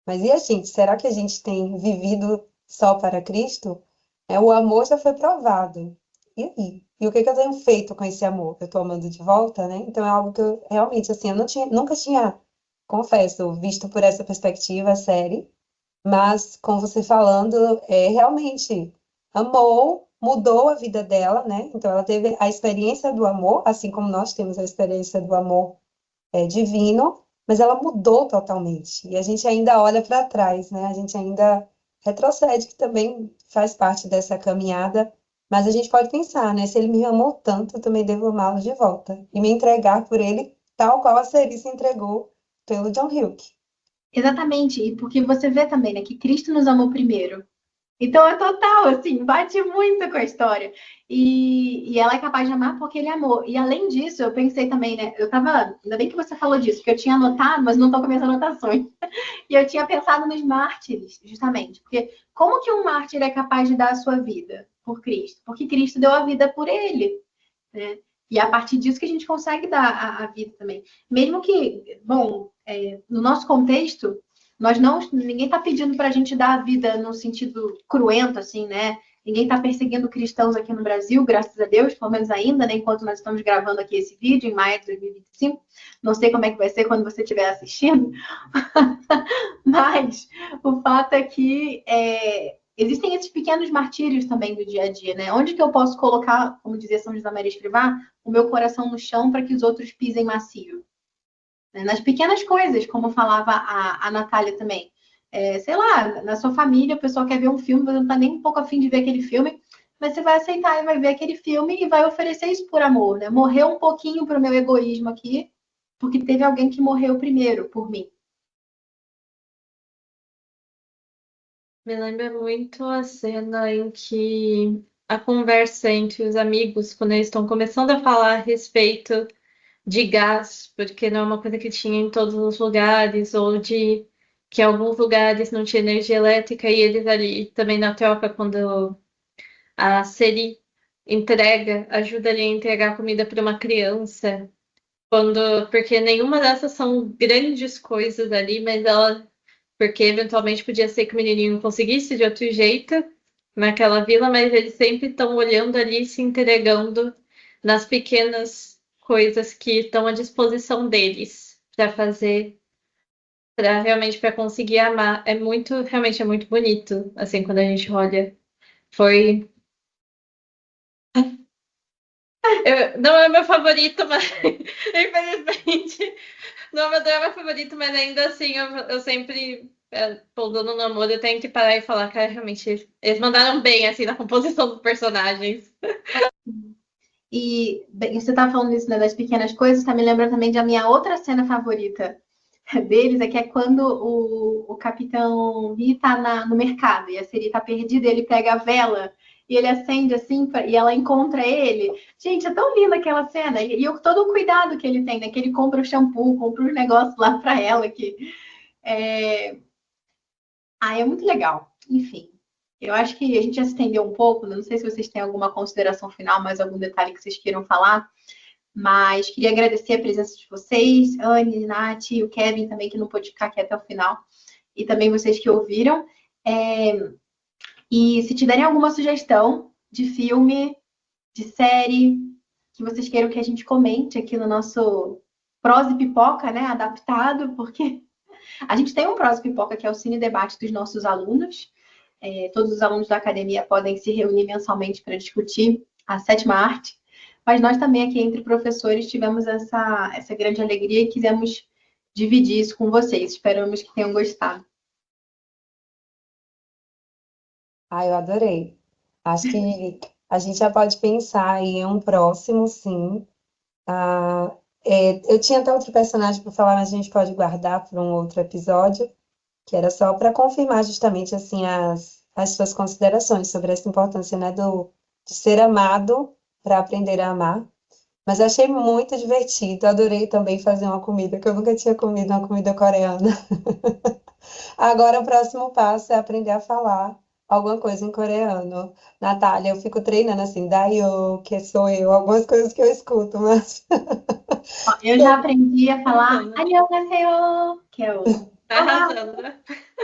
Mas e a gente? Será que a gente tem vivido só para Cristo? O amor já foi provado. E aí? E o que que eu tenho feito com esse amor? Eu estou amando de volta, né? Então é algo que eu realmente assim, eu nunca tinha, confesso, visto por essa perspectiva a série. Mas, com você falando, realmente amou, mudou a vida dela, né? Então, ela teve a experiência do amor, assim como nós temos a experiência do amor divino, mas ela mudou totalmente. E a gente ainda olha para trás, né? A gente ainda retrocede, que também faz parte dessa caminhada. Mas a gente pode pensar, né? Se ele me amou tanto, eu também devo amá-lo de volta. E me entregar por ele, tal qual a Ceri se entregou pelo John Hughes. Exatamente, e porque você vê também, né, que Cristo nos amou primeiro. Então é total, assim, bate muito com a história. E ela é capaz de amar porque ele amou. E além disso, eu pensei também, né? Ainda bem que você falou disso, porque eu tinha anotado, mas não estou com minhas anotações. E eu tinha pensado nos mártires, justamente. Porque como que um mártir é capaz de dar a sua vida por Cristo? Porque Cristo deu a vida por ele, né? E é a partir disso que a gente consegue dar a vida também. Mesmo que, bom, no nosso contexto, ninguém está pedindo para a gente dar a vida no sentido cruento, assim, né? Ninguém está perseguindo cristãos aqui no Brasil, graças a Deus, pelo menos ainda, né? Enquanto nós estamos gravando aqui esse vídeo, em maio de 2025. Não sei como é que vai ser quando você estiver assistindo, mas o fato é que existem esses pequenos martírios também do dia a dia, né? Onde que eu posso colocar, como dizia São José Maria Escrivá, o meu coração no chão para que os outros pisem macio? Nas pequenas coisas, como falava a Natália também. Sei lá, na sua família, o pessoal quer ver um filme, você não está nem um pouco afim de ver aquele filme, mas você vai aceitar e vai ver aquele filme e vai oferecer isso por amor, né? Morrer um pouquinho para o meu egoísmo aqui, porque teve alguém que morreu primeiro por mim. Me lembra muito a cena em que a conversa entre os amigos, quando eles estão começando a falar a respeito de gás, porque não é uma coisa que tinha em todos os lugares, ou de que em alguns lugares não tinha energia elétrica, e eles ali também na troca, quando a Seri ajuda ali a entregar comida para uma criança, porque nenhuma dessas são grandes coisas ali, mas ela, porque eventualmente podia ser que o menininho conseguisse de outro jeito naquela vila, mas eles sempre estão olhando ali e se entregando nas pequenas coisas que estão à disposição deles para fazer, para realmente para conseguir amar. Realmente é muito bonito, assim, quando a gente olha. Foi. Não é meu favorito, mas infelizmente não é meu drama favorito, mas ainda assim eu sempre, pousando no namoro, eu tenho que parar e falar, cara, realmente, eles mandaram bem assim na composição dos personagens. E bem, você tá falando isso, né, das pequenas coisas, tá me lembrando também da minha outra cena favorita deles, que é quando o Capitão Lee tá no mercado e a Siri tá perdida, ele pega a vela e ele acende assim e ela encontra ele. Gente, é tão linda aquela cena. E todo o cuidado que ele tem, né? Que ele compra o shampoo, compra os negócios lá para ela. É muito legal. Enfim, Eu acho que a gente já se estendeu um pouco, não sei se vocês têm alguma consideração final, mais algum detalhe que vocês queiram falar, mas queria agradecer a presença de vocês, Anne, Nath e o Kevin também, que não pôde ficar aqui até o final, e também vocês que ouviram. E se tiverem alguma sugestão de filme, de série, que vocês queiram que a gente comente aqui no nosso Prosa e Pipoca, né, adaptado, porque a gente tem um Prosa e Pipoca que é o cine debate dos nossos alunos. Todos os alunos da academia podem se reunir mensalmente para discutir a sétima arte, mas nós também aqui entre professores tivemos essa grande alegria e quisemos dividir isso com vocês. Esperamos que tenham gostado. Ah, eu adorei. Acho que a gente já pode pensar em um próximo, sim. Eu tinha até outro personagem para falar, mas a gente pode guardar para um outro episódio, que era só para confirmar justamente assim as suas considerações sobre essa importância, né, de ser amado para aprender a amar. Mas eu achei muito divertido, adorei também fazer uma comida que eu nunca tinha comido, uma comida coreana. Agora o próximo passo é aprender a falar alguma coisa em coreano. Natália, eu fico treinando assim, daio, que sou eu, algumas coisas que eu escuto, mas Eu já aprendi a falar 안녕하세요, que é o Tá olá. arrasando, né?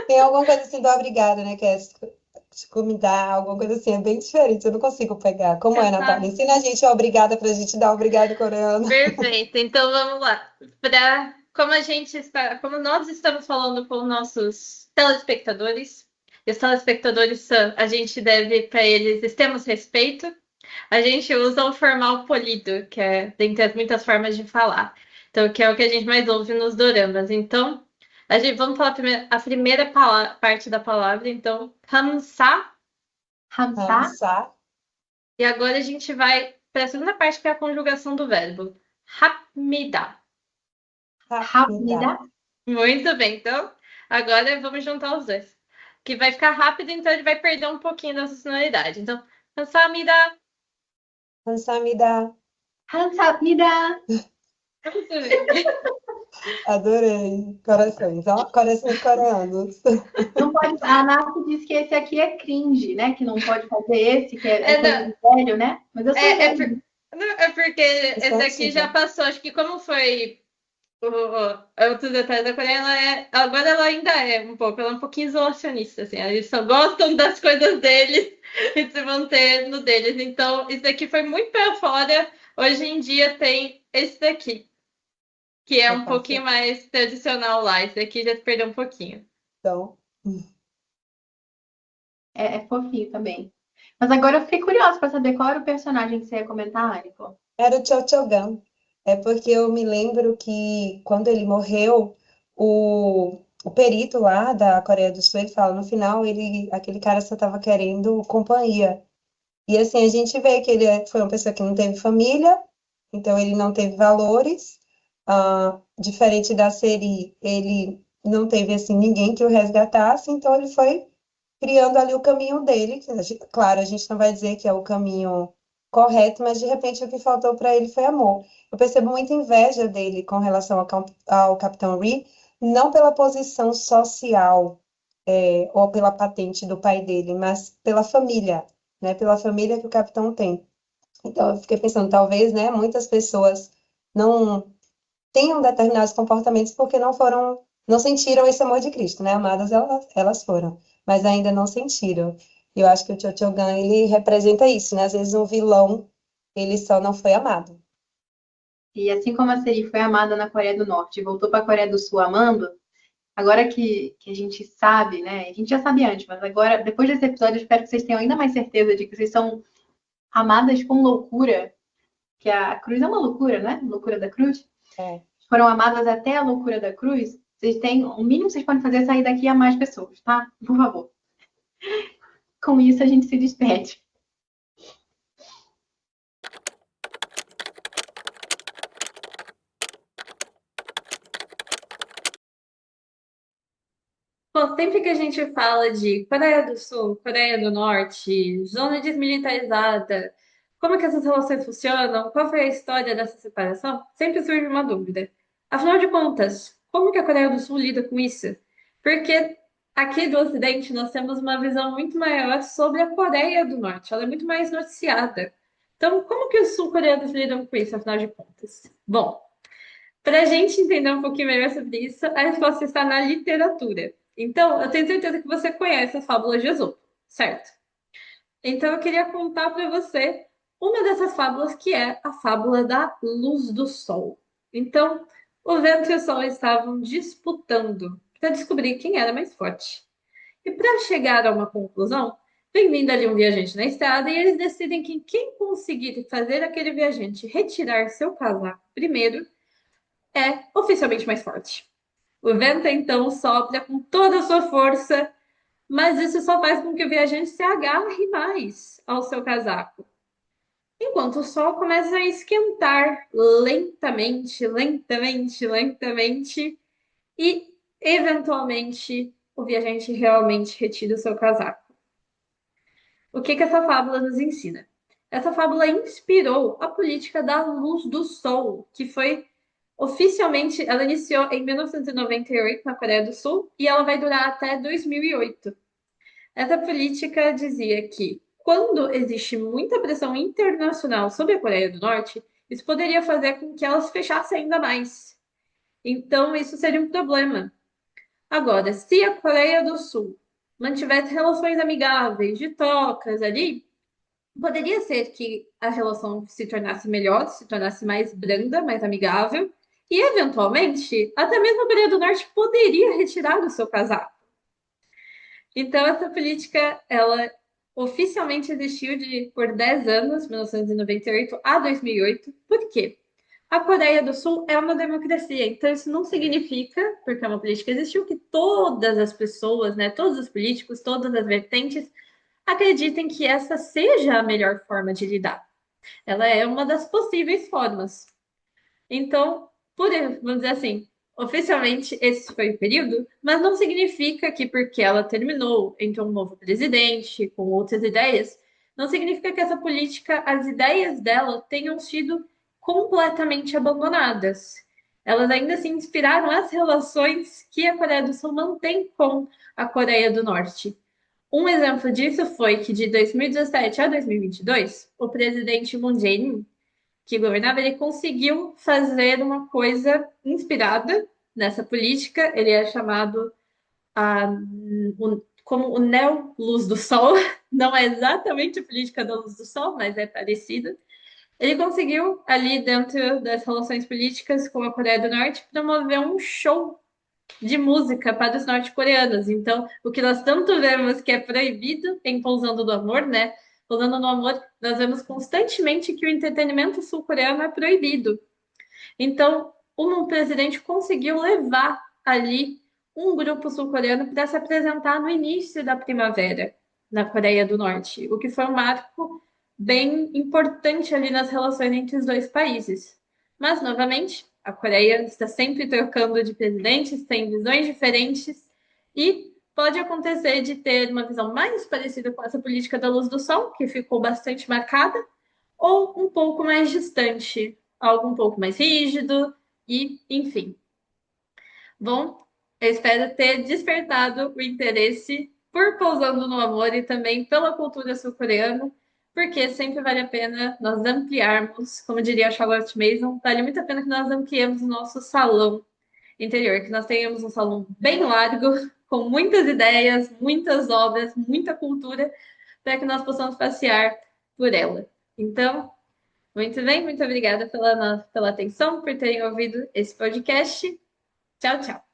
tem alguma coisa assim do obrigado, né? Que é me dar, alguma coisa assim, é bem diferente, eu não consigo pegar. Como é, Natália? Tá. Ensina a gente a obrigada pra gente dar obrigado em coreano. Perfeito. Então vamos lá. Como nós estamos falando com nossos telespectadores, e os telespectadores a gente deve para eles temos respeito. A gente usa o formal polido, que é dentre as muitas formas de falar. Então, que é o que a gente mais ouve nos doramas. Então, vamos falar a primeira parte da palavra. Então, Hamsa. Hamsa, Almoçar, E agora a gente vai para a segunda parte, que é a conjugação do verbo. Hapmida. rapida. 합니다. Muito bem. Então, agora vamos juntar os dois. Que vai ficar rápido, então ele vai perder um pouquinho dessa sonoridade. Então, Hamsamida. 감사합니다. 감사합니다. Muito bem. Adorei. Corações, ó, corações coreanos. Não pode, a Nath disse que esse aqui é cringe, né? Que não pode fazer esse, que é É, coisa não, de velho, né? Mas eu sou é, velho. não, é porque Isso esse é daqui já antiga. passou. Acho que como foi outros detalhes da Coreia, agora ela ainda é um pouco, ela é um pouquinho isolacionista, assim. Eles só gostam das coisas deles e se manter no deles. Então, isso daqui foi muito para fora. Hoje em dia tem esse daqui, que é Já um pouquinho passou. mais tradicional lá. Esse daqui já se perdeu um pouquinho. Então, É fofinho também. Mas agora eu fiquei curiosa para saber qual era o personagem que você ia comentar, Anico. era o Cho Chogan. É porque eu me lembro que quando ele morreu, o perito lá da Coreia do Sul, ele fala, no final, aquele cara só estava querendo companhia. E assim, a gente vê que foi uma pessoa que não teve família, então ele não teve valores. Diferente da Seri, ele não teve assim ninguém que o resgatasse, então ele foi criando ali o caminho dele. Claro, a gente não vai dizer que é o caminho correto, mas de repente o que faltou para ele foi amor. Eu percebo muita inveja dele com relação ao Capitão Ri, não pela posição social, ou pela patente do pai dele, mas pela família, né? Pela família que o capitão tem. Então eu fiquei pensando, talvez, né, muitas pessoas não tenham determinados comportamentos porque não sentiram esse amor de Cristo, né? Amadas elas foram, mas ainda não sentiram. E eu acho que o Cho Chogan, ele representa isso, né? Às vezes um vilão, ele só não foi amado. E assim como a Seri foi amada na Coreia do Norte e voltou para a Coreia do Sul amando, agora que a gente sabe, né? A gente já sabia antes, mas agora, depois desse episódio, eu espero que vocês tenham ainda mais certeza de que vocês são amadas com loucura, que a cruz é uma loucura, né? Loucura da cruz. É. Foram amadas até a loucura da cruz. Vocês têm, o mínimo que vocês podem fazer é sair daqui a mais pessoas, tá? Por favor. Com isso, a gente se despede. Bom, sempre que a gente fala de Coreia do Sul, Coreia do Norte, zona desmilitarizada, como que essas relações funcionam, qual foi a história dessa separação, sempre surge uma dúvida. Afinal de contas, como que a Coreia do Sul lida com isso? Porque aqui do Ocidente nós temos uma visão muito maior sobre a Coreia do Norte. Ela é muito mais noticiada. Então, como que os sul-coreanos lidam com isso, afinal de contas? Bom, para a gente entender um pouquinho melhor sobre isso, a resposta está na literatura. Então, eu tenho certeza que você conhece as fábulas de Esopo, certo? Então, eu queria contar para você uma dessas fábulas, que é a fábula da luz do sol. Então, o vento e o sol estavam disputando para descobrir quem era mais forte. E para chegar a uma conclusão, vem vindo ali um viajante na estrada e eles decidem que quem conseguir fazer aquele viajante retirar seu casaco primeiro é oficialmente mais forte. O vento então sopra com toda a sua força, mas isso só faz com que o viajante se agarre mais ao seu casaco. Enquanto o sol começa a esquentar lentamente, lentamente, lentamente, e eventualmente o viajante realmente retira o seu casaco. O que essa fábula nos ensina? Essa fábula inspirou a política da luz do sol, que foi oficialmente, ela iniciou em 1998 na Coreia do Sul e ela vai durar até 2008. Essa política dizia que quando existe muita pressão internacional sobre a Coreia do Norte, isso poderia fazer com que elas fechassem ainda mais. Então, isso seria um problema. Agora, se a Coreia do Sul mantivesse relações amigáveis, de trocas ali, poderia ser que a relação se tornasse melhor, se tornasse mais branda, mais amigável, e eventualmente, até mesmo a Coreia do Norte poderia retirar o seu casaco. Então, essa política, ela oficialmente existiu por 10 anos, 1998 a 2008. Por quê? A Coreia do Sul é uma democracia, então isso não significa, porque uma política existiu, que todas as pessoas, né, todos os políticos, todas as vertentes, acreditem que essa seja a melhor forma de lidar. Ela é uma das possíveis formas. Então, vamos dizer assim, oficialmente esse foi o período, mas não significa que porque ela terminou, entrou um novo presidente com outras ideias, não significa que essa política, as ideias dela tenham sido completamente abandonadas. Elas ainda se inspiraram as relações que a Coreia do Sul mantém com a Coreia do Norte. Um exemplo disso foi que de 2017 a 2022, o presidente Moon Jae-in, que governava, ele conseguiu fazer uma coisa inspirada nessa política. Ele é chamado como o Neo-Luz do Sol. Não é exatamente a política da luz do sol, mas é parecida. Ele conseguiu, ali dentro das relações políticas com a Coreia do Norte, promover um show de música para os norte-coreanos. Então, o que nós tanto vemos que é proibido em Pousando no Amor, né? Pousando no Amor, nós vemos constantemente que o entretenimento sul-coreano é proibido. Então, um presidente conseguiu levar ali um grupo sul-coreano para se apresentar no início da primavera na Coreia do Norte, o que foi um marco bem importante ali nas relações entre os dois países. Mas, novamente, a Coreia está sempre trocando de presidentes, tem visões diferentes e pode acontecer de ter uma visão mais parecida com essa política da luz do sol, que ficou bastante marcada, ou um pouco mais distante, algo um pouco mais rígido e, enfim. Bom, eu espero ter despertado o interesse por Pousando no Amor e também pela cultura sul-coreana, porque sempre vale a pena nós ampliarmos, como diria a Charlotte Mason, vale muito a pena que nós ampliemos o nosso salão interior, que nós tenhamos um salão bem largo, com muitas ideias, muitas obras, muita cultura, para que nós possamos passear por ela. Então, muito bem, muito obrigada pela atenção, por terem ouvido esse podcast. Tchau, tchau.